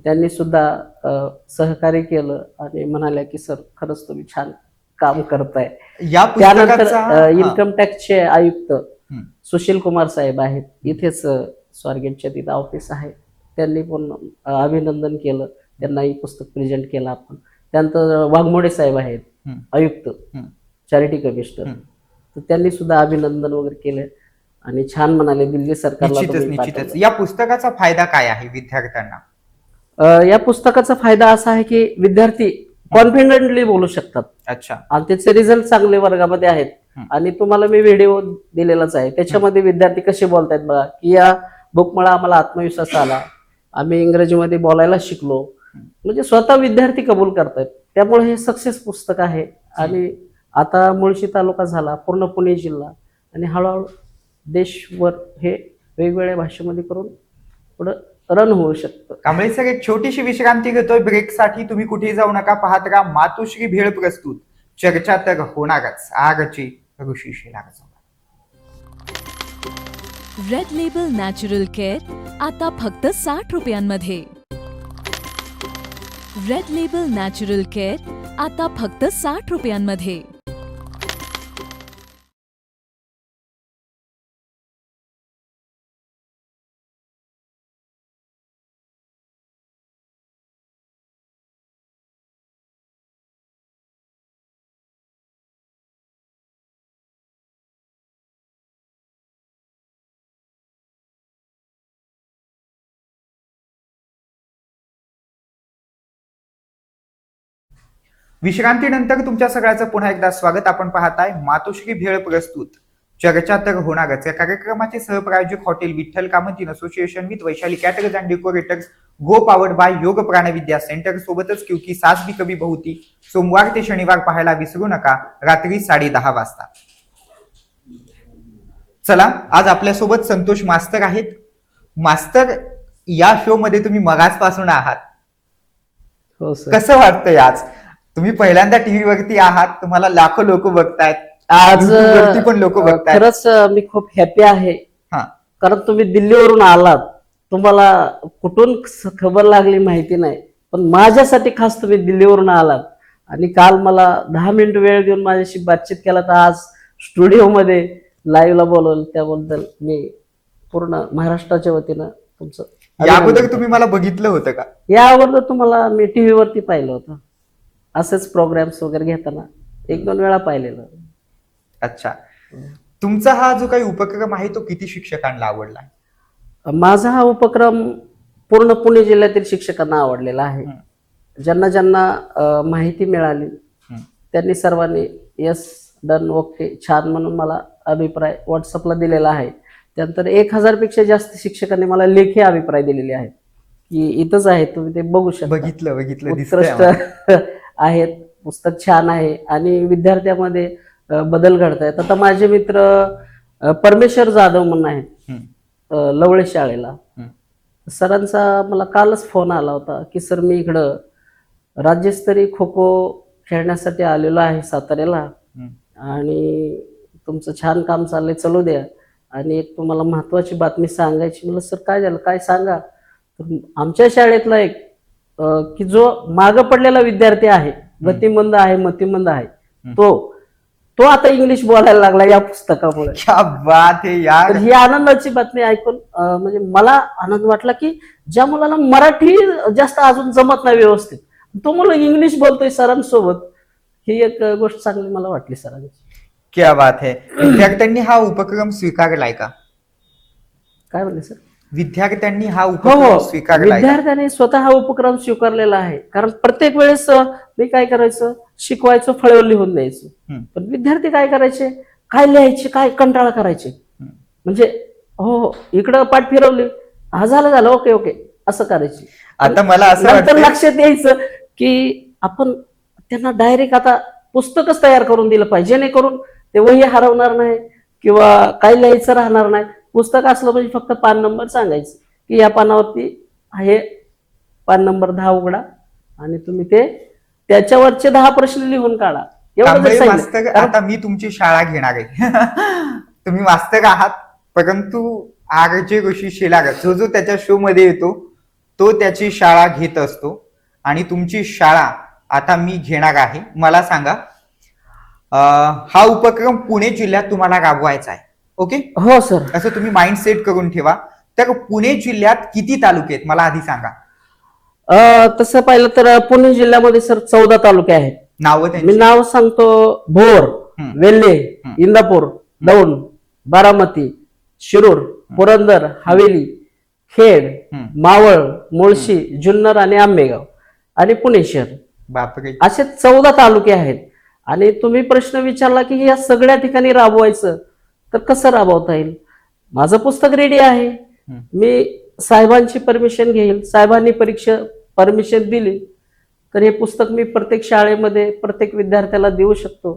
त्यांनी सुद्धा सहकार्य केलं आणि म्हणाल्या की सर खरंच तुम्ही छान काम करताय. त्यानंतर इन्कम टॅक्सचे आयुक्त सुशील कुमार साहेब आहेत, इथेच स्वारगेटच्या तिथं ऑफिस आहे, त्यांनी पण अभिनंदन केलं, त्यांनाही पुस्तक प्रेझेंट केलं आपण. त्यानंतर वाघमोडे साहेब आहेत आयुक्त, चॅरिटी कमिशनर, तर त्यांनी सुद्धा अभिनंदन वगैरे केले आणि छान म्हणाले दिल्ली सरकारला. निश्चितच. या पुस्तकाचा फायदा काय आहे विद्यार्थ्यांना? या पुस्तकाचा फायदा असा आहे की विद्यार्थी कॉन्फिडेंटली बोलू शकतात. अच्छा. आणि त्याचे रिझल्ट चांगले वर्गामध्ये आहेत. आणि तुम्हाला मी व्हिडिओ दिलेलाच आहे, त्याच्यामध्ये विद्यार्थी कसे बोलतायत बघा, की या बुकमुळे आम्हाला आत्मविश्वास आला, आम्ही इंग्रजीमध्ये बोलायला शिकलो, म्हणजे स्वतः विद्यार्थी कबूल करतायत. त्यामुळे हे सक्सेस पुस्तक आहे. आणि आता मुळशी तालुका झाला, पूर्ण पुणे जिल्हा, आणि हळूहळू देशभर हे वेगवेगळ्या भाषेमध्ये करून पुढं रन होऊ शकतं. कांबळे सर, एक छोटीशी विश्रांती घेतोय. ब्रेकसाठी तुम्ही कुठेही जाऊ नका, पाहत राहा मातोश्री भेळ प्रस्तुत. चर्चा तर होणारच आजची ऋषीशी लागच. रेड लेबल नॅचरल केअर आता फक्त 60 रुपयांमध्ये. रेड लेबल नॅचरल केअर आता फक्त 60 रुपयांमध्ये. विश्रांतीनंतर तुमच्या सगळ्याचं पुन्हा एकदा स्वागत. आपण पाहताय मातोश्री भेळ प्रस्तुत चर्चा तर होणारच या कार्यक्रमाचे सहप्रायोजक hotel Vitthal Kamat in association with Vaishali caterers and decorators, go powered by Yog Pranvidya centre, सोबतच क्योंकि सास भी कभी बहुती सोमवार ते शनिवार पाहायला विसरू नका रात्री 10:30 वाजता. चला, आज आपल्यासोबत संतोष मास्तर आहेत. मास्तर, या शो मध्ये तुम्ही मगाचपासून आहात, हो सर. कसं वाटतंय आज? तुम्ही पहिल्यांदा टीव्ही वरती आहात, तुम्हाला लाखो लोक बघतायत, आज YouTube वरती पण लोक बघतायत. खरंच मी खूप हॅपी आहे. हा. कारण तुम्ही दिल्लीवरून आलात, तुम्हाला कुठून खबर लागली माहिती नाही, पण माझ्यासाठी खास तुम्ही दिल्लीवरून आलात आणि काल मला 10 मिनिट वेळ देऊन माझ्याशी बातचीत केला, तर आज स्टुडिओमध्ये लाईव्हला बोलवलं, त्याबद्दल मी पूर्ण महाराष्ट्राच्या वतीनं तुमचं या अगोदर अभिनंदन तुम्ही मला बघितलं होतं का? करतो. या अगोदर तुम्हाला मी टीव्ही वरती पाहिलं होतं, असेच प्रोग्राम्स वगैरे घेताना 1-2 वेळा पाहिलेलं. अच्छा, तुमचा हा जो काही उपक्रम आहे तो किती शिक्षकांना आवडला? माझा हा उपक्रम पूर्ण पुणे जिल्ह्यातील शिक्षकांना आवडलेला आहे. ज्यांना ज्यांना माहिती मिळाली त्यांनी सर्वांनी यस, डन, ओके, छान म्हणून मला अभिप्राय व्हॉट्सअपला दिलेला आहे. त्यानंतर 1000 पेक्षा जास्त शिक्षकांनी मला लेखी अभिप्राय दिलेले आहेत की इथंच आहे, तुम्ही ते बघू शकता, बघितलं दिसतंय उत्कृष्ट आम्हाला. आहेत, पुस्तक छान आहे आणि विद्यार्थ्यामध्ये बदल घडतायत. आता माझे मित्र परमेश्वर जाधव म्हणून आहेत लवळे शाळेला, सरांचा मला कालच फोन आला होता की सर, मी इकडं राज्यस्तरीय खो खो खेळण्यासाठी आलेलो आहे साताऱ्याला आणि तुमचं छान काम चाललंय, चलू द्या, आणि एक तुम्हाला महत्वाची बातमी सांगायची. मला सर काय झालं, काय सांगा. तर आमच्या शाळेतला एक की जो मागं पडलेला विद्यार्थी आहे, गतिमंद आहे, मतिमंद आहे, तो आता इंग्लिश बोलायला लागला या पुस्तकामुळे. क्या बात है यार. तर ही आनंदाची बातमी ऐकून म्हणजे मला आनंद वाटला की ज्या मुलाला मराठी जास्त अजून जमत नाही व्यवस्थित, तो मुलं इंग्लिश बोलतोय सरांसोबत, ही एक गोष्ट चांगली मला वाटली सरांची. क्या बात है. विद्यार्थ्यांनी हा उपक्रम स्वीकारलाय का? काय म्हणले सर? विद्यार्थ्यांनी हा हो उपक्रम हो, स्वीकारलाय का? विद्यार्थ्याने स्वतः हा उपक्रम स्वीकारलेला आहे. कारण प्रत्येक वेळेस मी काय करायचं, शिकवायचं, फळ्यावर लिहून द्यायचं, पण विद्यार्थी काय करायचे, काय लिहायचे, काय कंटाळा करायचे. म्हणजे हो, इकडं पाठ फिरवली, हा झालं, ओके ओके, असं करायचे. आता मला असं नंतर वाटतं, लक्षात यायचं की आपण त्यांना डायरेक्ट आता पुस्तकच तयार करून दिलं पाहिजे, जेणेकरून ते वही हरवणार नाही किंवा काय लिहायचं राहणार नाही. पुस्तक असलं म्हणजे फक्त पान नंबर सांगायचं की या पानावरती हे पान नंबर 10 उघडा आणि तुम्ही ते त्याच्यावरचे 10 प्रश्न लिहून काढा, एवढं कांबळे सांगितलं. मास्तर, आता मी तुमची शाळा घेणार आहे. तुम्ही मास्तर आहात, परंतु RJ ऋषी शेलार जो त्याच्या शो मध्ये येतो, तो त्याची शाळा घेत असतो आणि तुमची शाळा आता मी घेणार आहे. मला सांगा, हा उपक्रम पुणे जिल्ह्यात तुम्हाला राबवायचा आहे, ओके? हो सर. असं तुम्ही माइंड सेट करून ठेवा. तर पुणे जिल्ह्यात किती तालुके आहेत मला आधी सांगा. तसं पाहिलं तर पुणे जिल्ह्यामध्ये सर 14 तालुके आहेत. नावं मी त्यांची? नाव सांगतो: भोर, वेल्हे, इंदापूर, दौंड, बारामती, शिरूर, पुरंदर, हवेली, खेड, मावळ, मुळशी, जुन्नर आणि आंबेगाव आणि पुणे शहर, बापरे. असे 14 तालुके आहेत. आणि तुम्ही प्रश्न विचारला की या सगळ्या ठिकाणी राबवायचं, तर कसं राबवता येईल? माझं पुस्तक रेडी आहे, मी साहेबांची परमिशन घेईल, साहेबांनी परमिशन दिली तर हे पुस्तक मी प्रत्येक शाळेमध्ये प्रत्येक विद्यार्थ्याला देऊ शकतो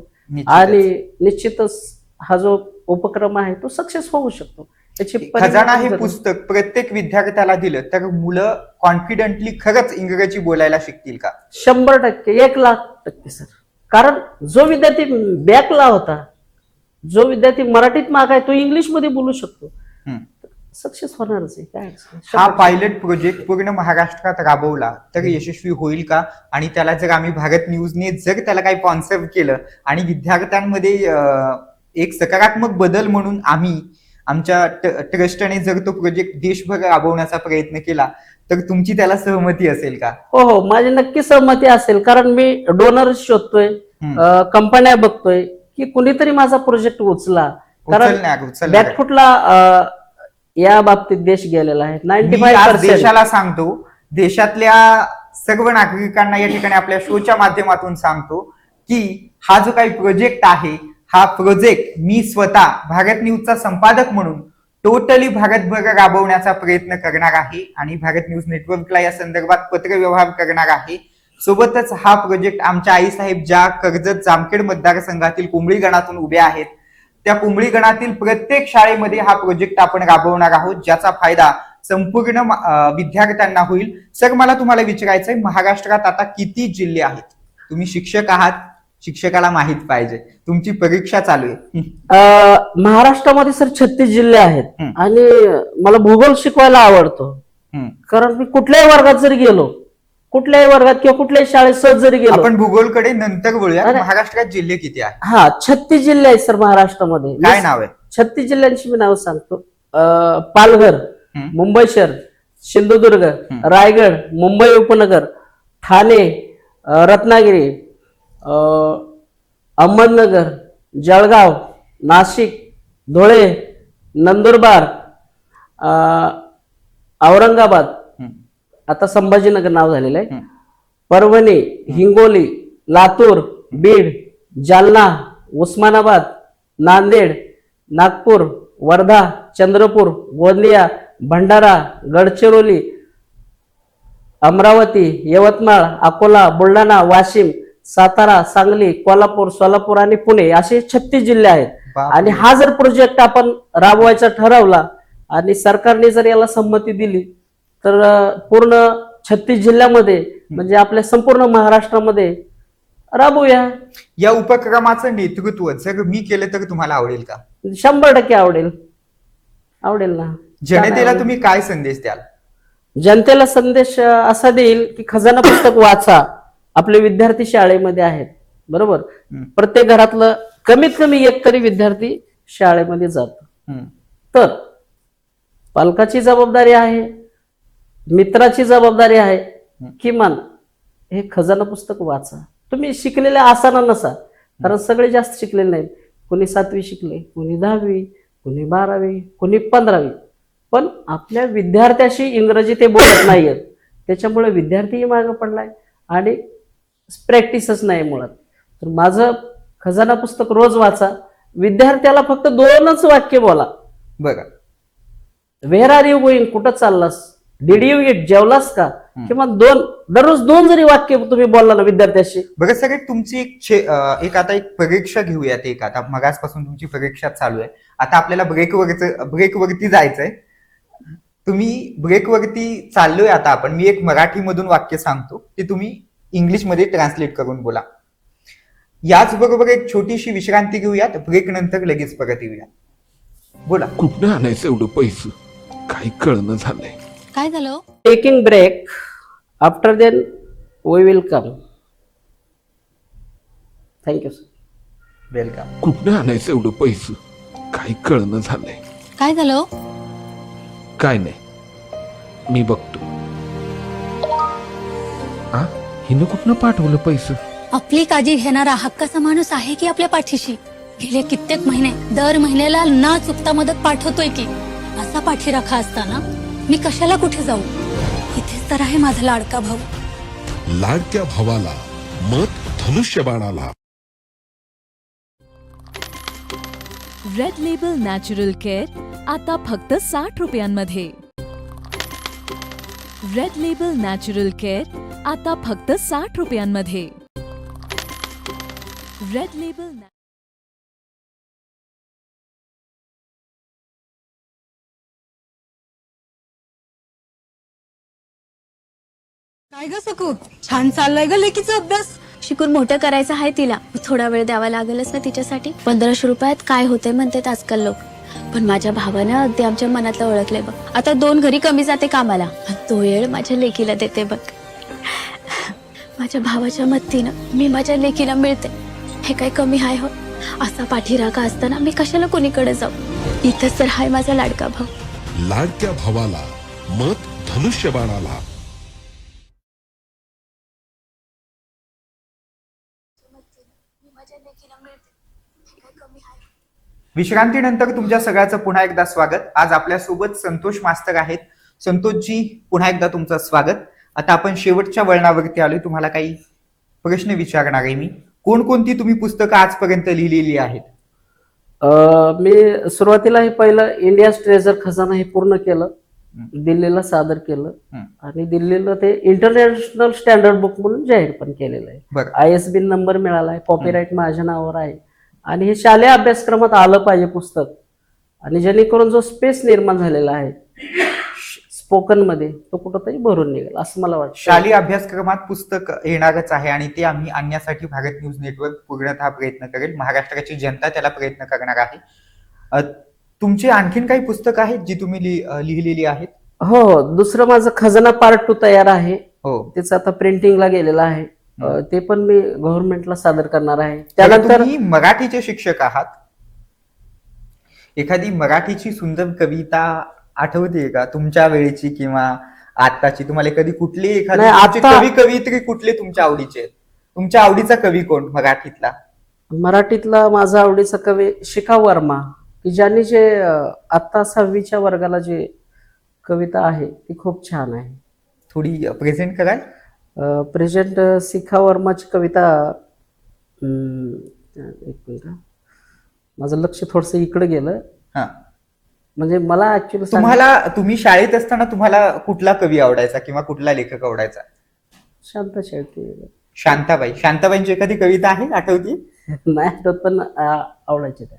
आणि निश्चितच हा जो उपक्रम आहे तो सक्सेस होऊ शकतो. याची खजाना हे पुस्तक प्रत्येक विद्यार्थ्याला दिलं तर मुलं कॉन्फिडेंटली खरंच इंग्रजी बोलायला शिकतील का? 100%, 1,00,000% सर. कारण जो विद्यार्थी बॅकला होता, जो विद्यार्थी मराठीत माग आहे, तो इंग्लिश मध्ये बोलू शकतो, सक्सेस होणारच आहे. काय हा पायलट प्रोजेक्ट पूर्ण महाराष्ट्रात राबवला तर यशस्वी होईल का? आणि त्याला जर आम्ही भारत न्यूजने जर त्याला काही स्पॉन्सर केलं आणि विद्यार्थ्यांमध्ये एक सकारात्मक बदल म्हणून आम्ही आमच्या ट्रस्टने जर तो प्रोजेक्ट देशभर राबवण्याचा प्रयत्न केला तर तुमची त्याला सहमती असेल का? हो हो, माझी नक्की सहमती असेल. कारण मी डोनर शोधतोय, कंपन्या बघतोय की कुणीतरी माझा प्रोजेक्ट उचला. कारण बॅकफुटला या बाबतीत देश गेलेला आहे. 95% देशाला सांगतो, देशातल्या सर्व नागरिकांना या ठिकाणी आपल्या शोच्या माध्यमातून सांगतो की हा जो काही प्रोजेक्ट आहे, हा प्रोजेक्ट मी स्वतः भारत न्यूजचा संपादक म्हणून टोटली भारतभर राबवण्याचा प्रयत्न करणार आहे आणि भारत न्यूज नेटवर्कला या संदर्भात पत्रव्यवहार करणार आहे. सोबतच हा प्रोजेक्ट आमच्या आईसाहेब ज्या कर्जत जामखेड मतदारसंघातील कुंबळी गणातून उभे आहेत, त्या कुंबळी गणातील प्रत्येक शाळेमध्ये हा प्रोजेक्ट आपण राबवणार आहोत, ज्याचा फायदा संपूर्ण विद्यार्थ्यांना होईल. सर, मला तुम्हाला विचारायचंय, महाराष्ट्रात आता किती जिल्हे आहेत? तुम्ही शिक्षक आहात, शिक्षकाला माहित पाहिजे, तुमची परीक्षा चालू आहे. महाराष्ट्रामध्ये सर 36 जिल्हे आहेत आणि मला भूगोल शिकवायला आवडतो. कारण मी कुठल्याही वर्गात जरी गेलो, कुठल्याही वर्गात किंवा कुठल्याही शाळेत सहज जरी गेलो. आपण भूगोलकडे नंतर बोलूया. महाराष्ट्रात जिल्हे किती आहेत? हा, 36 जिल्हे आहेत सर महाराष्ट्रामध्ये. काय नाव आहे? 36 जिल्ह्यांची मी नाव सांगतो. पालघर, मुंबई शहर, सिंधुदुर्ग, रायगड, मुंबई उपनगर, ठाणे, रत्नागिरी, अहमदनगर, जळगाव, नाशिक, धुळे, नंदुरबार, औरंगाबाद, आता संभाजीनगर नाव झालेलं आहे, परभणी, हिंगोली, लातूर, बीड, जालना, उस्मानाबाद, नांदेड, नागपूर, वर्धा, चंद्रपूर, गोंदिया, भंडारा, गडचिरोली, अमरावती, यवतमाळ, अकोला, बुलढाणा, वाशिम, सातारा, सांगली, कोल्हापूर, सोलापूर आणि पुणे असे 36 जिल्हे आहेत. आणि हा जर प्रोजेक्ट आपण राबवायचा ठरवला आणि सरकारने जर याला संमती दिली तर पूर्ण 36 जिल्ह्यामध्ये म्हणजे आपल्या संपूर्ण महाराष्ट्रामध्ये राबवूया. या उपक्रमाचं नेतृत्व जर मी केलं तर तुम्हाला आवडेल का? 100% आवडेल. आवडेल ना. जनतेला तुम्ही काय संदेश द्याल? जनतेला संदेश असा देईल की खजाना पुस्तक वाचा. आपले विद्यार्थी शाळेमध्ये आहेत, बरोबर. प्रत्येक घरातलं कमीत कमी एक तरी विद्यार्थी शाळेमध्ये जातो. तर पालकाची जबाबदारी आहे, मित्राची जबाबदारी आहे, किमान हे खजाना पुस्तक वाचा. तुम्ही शिकलेले असाना नसा, कारण सगळे जास्त शिकलेले नाहीत. कोणी 7वी शिकले, कोणी 10वी, कोणी 12वी, कोणी 15वी. पण आपल्या विद्यार्थ्याशी इंग्रजी ते बोलत नाहीयेत, त्याच्यामुळे विद्यार्थीही मागे पडलाय आणि प्रॅक्टिसच नाही मुळात. तर माझं खजाना पुस्तक रोज वाचा. विद्यार्थ्याला फक्त 2च वाक्य बोला. बघा, वेअर आर यू गोईंग, कुठं चाललास, डिड यू इट, जेवलास का, किंवा दररोज 2 जरी वाक्य तुम्ही बोलला ना विद्यार्थ्याशी. बघा सगळे तुमची एक आता एक परीक्षा घेऊयात. एक आता मगासपासून तुमची परीक्षा चालू आहे. आता आपल्याला ब्रेकवरती जायचंय. तुम्ही ब्रेकवरती चाललोय आता आपण. मी एक मराठीमधून वाक्य सांगतो, ते तुम्ही इंग्लिशमध्ये ट्रान्सलेट करून बोला. याचबरोबर एक छोटीशी विश्रांती घेऊयात. ब्रेक नंतर लगेच परत येऊया. बोला. कुठनं आणायचं एवढं पैसे? काही कळणं झालंय. काय झालं? Taking break, after then we will come. Thank you sir. Welcome. कुठनं आणायचं एवढं पैसे? काही कळणं झालंय. काय झालं? काय नाही, मी बघतो. हिनं कुठनं पाठवलं पैसे? आपली काळजी घेणारा हक्काचा माणूस आहे की आपल्या पाठीशी? गेले कित्येक महिने दर महिन्याला न चुकता मदत पाठवतोय की. असा पाठीराखा असताना मी कशाला कुठे जाऊ? इथेच तर आहे माझा लाडका भाऊ. लाडक्या भावाला मत धनुष्यबाणाला. रेड लेबल नॅचरल केअर आता फक्त 60 रुपयांमध्ये. रेड लेबल नॅचरल केअर आता फक्त 60 रुपयांमध्ये. Red label. काय ग सकू, छान चाललाय ग लेकीचा अभ्यास. शिकून मोठं करायचं आहे तिला. थोडा वेळ द्यावा लागेलच ना तिच्यासाठी. 1500 रुपयात काय होते म्हणतात आजकाल लोक. पण माझ्या भावानं अगदी आमच्या मनातलं ओळखलंय बघ. आता 2 घरी कमी जाते कामाला, तो वेळ माझ्या लेकीला देते बघ. माझ्या भावाच्या मदतीनं मी माझ्या लेकीला मिळते. हे काय कमी आहे हो? असा पाठीराखा असताना मी कशाला कोणीकडे जाऊ? इथंच तर हाय माझा लाडका भाऊ. लाडक्या भावाला मत धनुष्यबाणाला. विश्रांतीनंतर तुमच्या सगळ्याचं पुन्हा एकदा स्वागत. आज आपल्या सोबत संतोष मास्तर आहेत. संतोषजी, पुन्हा एकदा तुमचं स्वागत. आता आपण शेवटच्या वळणावरती आलोय. तुम्हाला काही प्रश्न विचारणार आहे मी. कोणकोणती तुम्ही पुस्तकं आजपर्यंत लिहिलेली आहेत? मी सुरुवातीला हे पहिलं इंडियाज ट्रेझर खजाना हे पूर्ण केलं, दिल्लीला सादर केलं आणि दिल्लीला ते इंटरनॅशनल स्टँडर्ड बुक म्हणून जाहीर पण केलेलं आहे. बरं. ISBN नंबर मिळाला आहे, कॉपीराईट माझ्या नावावर आहे आणि हे शालेय अभ्यासक्रमात आलं पाहिजे पुस्तक, आणि जेणेकरून जो स्पेस निर्माण झालेला आहे स्पोकन मध्ये तो कुठंतरी भरून निघेल असं मला वाटतं. शालेय अभ्यासक्रमात पुस्तक येणारच आहे आणि ते आम्ही आणण्यासाठी भारत न्यूज नेटवर्क पूर्णतः प्रयत्न करेल. महाराष्ट्राची जनता त्याला प्रयत्न करणार आहे. तुमची आणखीन काही पुस्तकं आहेत जी तुम्ही लिहिलेली आहेत? हो, दुसरं माझं खजाना पार्ट 2 तयार आहे. हो. त्याचं आता प्रिंटिंगला गेलेलं आहे. ते पण मी गव्हर्नमेंटला सादर करणार आहे. त्यानंतर तुम्ही मराठीचे शिक्षक आहात. एखादी मराठीची सुंदर कविता आठवते का तुमच्या वेळेची किंवा आताची? तुम्हाला कधी कुठली एखादी नाही, तुमची आता- कवियत्री कुठले तुमच्या आवडीचे? तुमच्या आवडीचा कवी कोण मराठीतला? मराठीतला माझा आवडीचा कवी शिखा वर्मा, की ज्यांनी जे आता 6वीच्या वर्गाला जे कविता आहे ती खूप छान आहे. थोडी प्रेझेंट कराल? प्रेझेंट शिखा वर्माची कविता, एक मिनिट, माझं लक्ष थोडस इकडे गेलं. हा. म्हणजे मला ऍक्च्युली तुम्ही शाळेत असताना तुम्हाला कुठला कवी आवडायचा किंवा कुठला लेखक आवडायचा? शांत शेळके. शांताबाईंची एखादी कविता आहे आठवती? नाही आठवत पण आवडायचे त्या.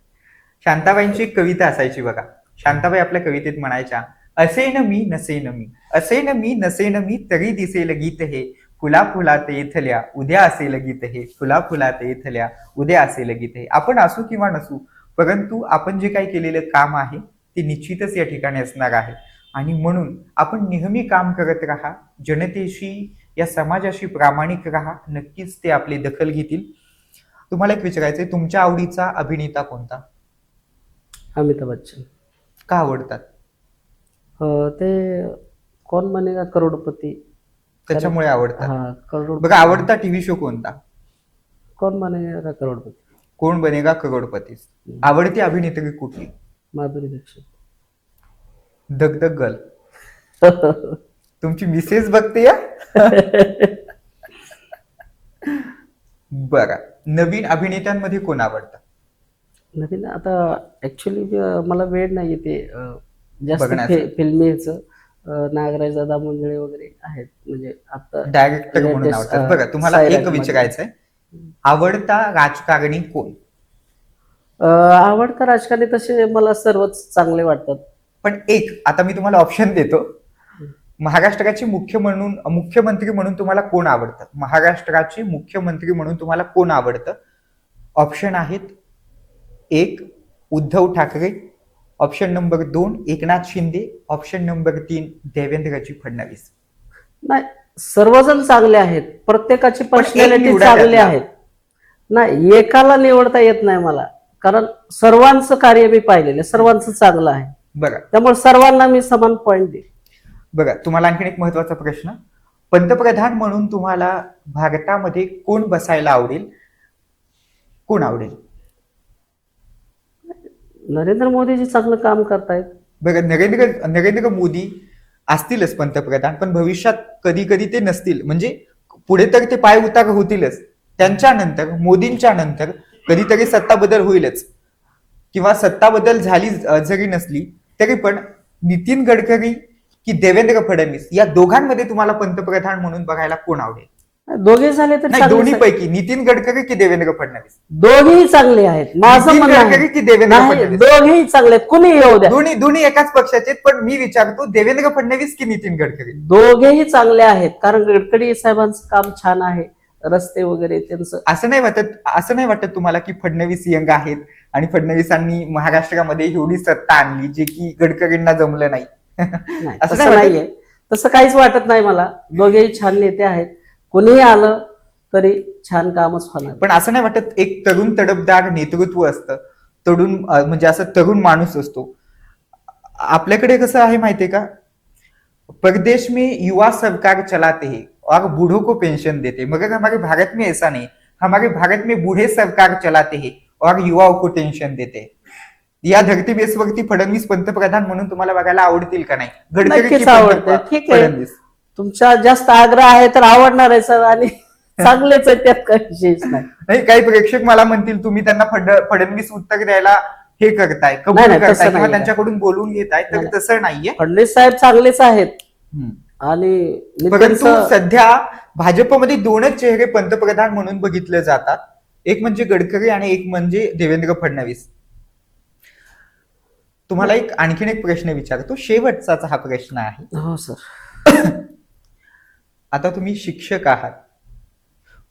शांताबाईंची एक कविता असायची बघा. शांताबाई आपल्या कवितेत म्हणायच्या, असेन मी नसेन मी, असेन मी नसेन मी, तरी दिसेल गीत हे फुला फुलात येथल्या, उद्या असेल गीत हे फुला फुलात येथल्या, उद्या असेल गीत हे. आपण असू किंवा नसू, परंतु आपण जे काही केलेलं काम आहे ते निश्चितच या ठिकाणी असणार आहे. आणि म्हणून आपण नेहमी काम करत राहा, जनतेशी या समाजाशी प्रामाणिक राहा, नक्कीच ते आपली दखल घेतील. तुम्हाला एक विचारायचंय, तुमच्या आवडीचा अभिनेता कोणता? अमिताभ बच्चन. का आवडतात? ते कोण बनेगा करोडपती त्याच्यामुळे आवडतात. हा, करोड. बघा, आवडता टीव्ही शो कोणता? कोण बनेगा करोडपती. कोण बनेगा करोडपती. आवडती अभिनेत्री कुठली? माधुरी दीक्षित. दगदग गर्ल. तुमची मिसेस बघते या? बरं, नवीन अभिनेत्यांमध्ये कोण आवडतं? नवीन आता ऍक्च्युली मला वेळ नाही ते जास्त बघण्याचं. फिल्मी ह्याचं. नागराज दादा मुंजळे वगैरे आहेत, म्हणजे आता डायरेक्टर म्हणून latest, आवडतात. बघा, तुम्हाला एक सायरामध्ये. विचारायचंय, आवडता राजकारणी कोण? आवडता राजकारणी तसे मला सर्वच चांगले वाटतात. पण एक, आता मी तुम्हाला ऑप्शन देतो. महाराष्ट्राचे मुख्यमंत्री म्हणून तुम्हाला कोण आवडतं? महाराष्ट्राचे मुख्यमंत्री म्हणून तुम्हाला कोण आवडतं? ऑप्शन आहेत, 1 Uddhav Thackeray, option number 2 Eknath Shinde, option number 3 देवेंद्रजी फडणवीस. नाही, सर्वजण चांगले आहेत, प्रत्येकाची एक पर्सनॅलिटी निवडा चांगली त्यातला. आहेत. नाही, एकाला निवडता येत नाही मला, कारण सर्वांचं कार्य मी पाहिलेलं, सर्वांचं चांगलं आहे. बघा त्यामुळे सर्वांना मी समान पॉईंट देईन. बघा, तुम्हाला आणखीन एक महत्वाचा प्रश्न, पंतप्रधान म्हणून तुम्हाला भारतामध्ये कोण बसायला आवडेल? कोण आवडेल? नरेंद्र मोदीजी चांगलं काम करतायत. बघा, नरेंद्र मोदी असतीलच पंतप्रधान, पण भविष्यात कधी कधी ते नसतील. म्हणजे पुढे तर ते पाय उतार होतीलच. त्यांच्यानंतर, मोदींच्या नंतर कधीतरी सत्ता बदल होईलच, किंवा सत्ता बदल झाली जरी नसली तरी पण नितीन गडकरी की देवेंद्र फडणवीस या दोघांमध्ये तुम्हाला पंतप्रधान म्हणून बघायला कोण आवडेल? दोघे झाले तर नाही, चांगले. दोन्ही पैकी नितीन गडकरी की देवेंद्र फडणवीस? दोघेही चांगले आहेत, माझं नितीन म्हणणं गडकरी आहे. की देवेंद्र नाही, फडणवीस? दोघेही चांगले आहेत, कुणी येऊ द्या. दोन्ही एकाच पक्षाचे आहेत, पण मी विचारतो देवेंद्र फडणवीस की नितीन गडकरी? दोघेही चांगले आहेत, कारण गडकरी साहेबांचं काम छान आहे, रस्ते वगैरे त्यांचं. असं नाही वाटत तुम्हाला की फडणवीस यंग आहेत आणि फडणवीसांनी महाराष्ट्रामध्ये एवढी सत्ता आणली जे की गडकरींना जमलं नाही? नाही, असं तसं नाही वाटत? नाहीये, तसं काहीच वाटत नाही मला. दोघेही छान नेते आहेत, कुणीही आलं तरी छान कामच होणार. पण असं नाही वाटत, एक तरुण तडफदार नेतृत्व असतं, म्हणजे असं तरुण माणूस असतो. आपल्याकडे कसं आहे माहितीये का, परदेश में युवा सरकार चलाते हैं और बूढ़ों को पेंशन देते, मगर हमारे भारत में ऐसा नहीं. हमारे भारत में बूढ़े सरकार चलाते हैं और युवाओं को पेंशन देते. या धरती बेसवरती फडणवीस पंतप्रधान म्हणून तुम्हाला बघायला आवडतील का नाही? गडकरी की नक्कीच आवडते. ठीक आहे. फडणवीस? तुमचा जास्त आग्रह आहे तर आवडणार आहे सर, आणि चांगलेच आहे, त्यात काही विशेष नाही. नाही, काही प्रेक्षक मला म्हणतील तुम्ही त्यांना फडणवीस उत्तर द्यायला हे करताय, नाही, कबूल नाही, तसं करताय किंवा नाहीये. त्यांच्याकडून बोलून घेताय, तर नाही. तसं नाहीये. फडणवीस साहेब चांगलेच आहेत. हम्म. आणि मी परंतु त्यांचं- सध्या भाजपमध्ये दोनच चेहरे पंतप्रधान म्हणून बघितले जातात, एक म्हणजे गडकरी आणि एक म्हणजे देवेंद्र फडणवीस. तुम्हाला एक आणखीन एक प्रश्न विचारतो, शेवटचाच हा प्रश्न आहे. हो सर. आता तुम्ही शिक्षक आहात,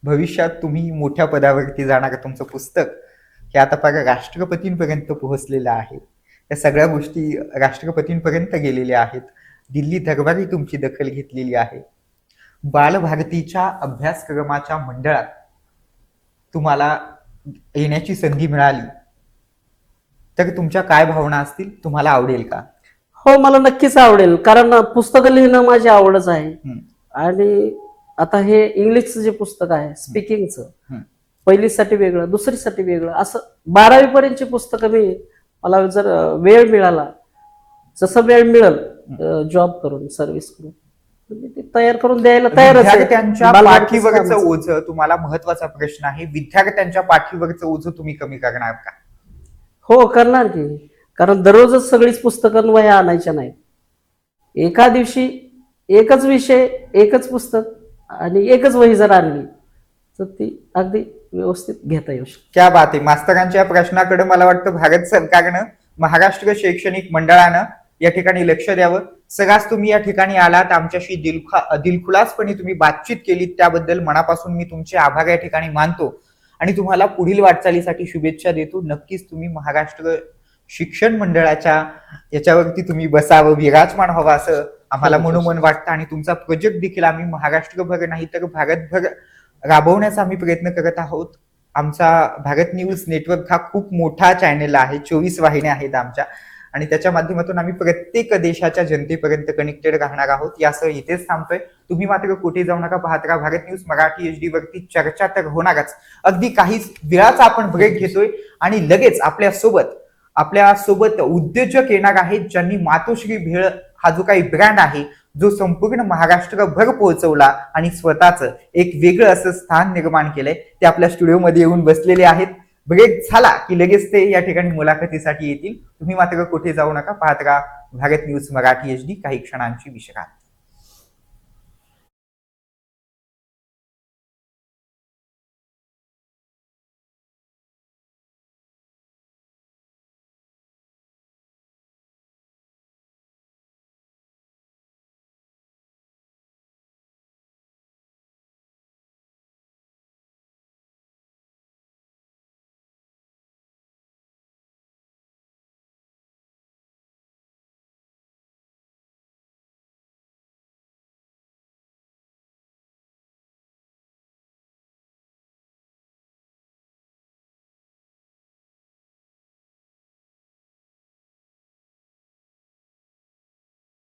भविष्यात तुम्ही मोठ्या पदावरती जाणार, तुमचं पुस्तक हे आता फार राष्ट्रपतींपर्यंत पोहोचलेलं आहे, या सगळ्या गोष्टी राष्ट्रपतींपर्यंत गेलेल्या आहेत, दिल्ली दरबारी तुमची दखल घेतलेली आहे. बालभारतीच्या अभ्यासक्रमाच्या मंडळात तुम्हाला येण्याची संधी मिळाली तर तुमच्या काय भावना असतील, तुम्हाला आवडेल का? हो, मला नक्कीच आवडेल, कारण पुस्तकं लिहिणं माझी आवडच आहे. हम्म. आणि आता हे इंग्लिशचं जे पुस्तक आहे स्पीकिंगचं, हम्म. पहिलीसाठी वेगळं, दुसरीसाठी वेगळं, असं 12वी पर्यंतची पुस्तकं मला जर वेळ मिळाला, जसं वेळ मिळेल जॉब करून, सर्व्हिस करून, म्हणजे ते तयार करून द्यायला तयारच आहे. विद्यार्थ्यांच्या बालभारतीचं पाठीवरचं कामच. ओझं, तुम्हाला महत्वाचा प्रश्न आहे, विद्यार्थ्यांच्या पाठीवरचं ओझं तुम्ही कमी करणार का? हो, करणार की, कारण दररोजच सगळीच पुस्तकं वह्या आणायच्या नाहीत. एका दिवशी एकच विषय, एकच पुस्तक आणि एकच वही जर आणली तर ती अगदी व्यवस्थित घेता येऊ शकते. क्या बात आहे. मास्तरांच्या प्रश्नाकडे मला वाटतं भारत सरकारनं, महाराष्ट्र शैक्षणिक मंडळानं या ठिकाणी लक्ष द्यावं. सगळ्याच तुम्ही या ठिकाणी आलात, आमच्याशी दिलखुलासपणे तुम्ही बातचीत केली, त्याबद्दल मनापासून मी तुमचे आभार या ठिकाणी मानतो आणि तुम्हाला पुढील वाटचालीसाठी शुभेच्छा देतो. नक्कीच तुम्ही महाराष्ट्र शिक्षण मंडळाच्या याच्यावरती तुम्ही बसावं, विराजमान व्हावं असं आम्हाला मनोमन वाटतं आणि तुमचा प्रोजेक्ट देखील आम्ही महाराष्ट्रभर नाही तर भारतभर राबवण्याचा आम्ही प्रयत्न करत आहोत. आमचा भारत न्यूज नेटवर्क हा खूप मोठा चॅनल आहे, 24 वाहिन्या आहेत आमच्या, आणि त्याच्या माध्यमातून आम्ही प्रत्येक देशाच्या जनतेपर्यंत कनेक्टेड राहणार आहोत. यासह इथेच थांबतोय. तुम्ही मात्र कुठे जाऊ नका, पाहत राहा भारत न्यूज मराठी HD वरती. चर्चा तर होणारच. अगदी काही वेळाचा आपण ब्रेक घेतोय आणि लगेच आपल्यासोबत उद्योजक येणार आहेत, ज्यांनी मातोश्री भेळ हा जो काही ब्रँड आहे, जो संपूर्ण महाराष्ट्रभर पोहोचवला आणि स्वतःच एक वेगळं असं स्थान निर्माण केलंय, ते आपल्या स्टुडिओमध्ये येऊन बसलेले आहेत. ब्रेक झाला की लगेच ते या ठिकाणी मुलाखतीसाठी येतील. तुम्ही मात्र कुठे जाऊ नका, पाहत राहा भारत न्यूज मराठी HD. काही क्षणांची विश्रांती.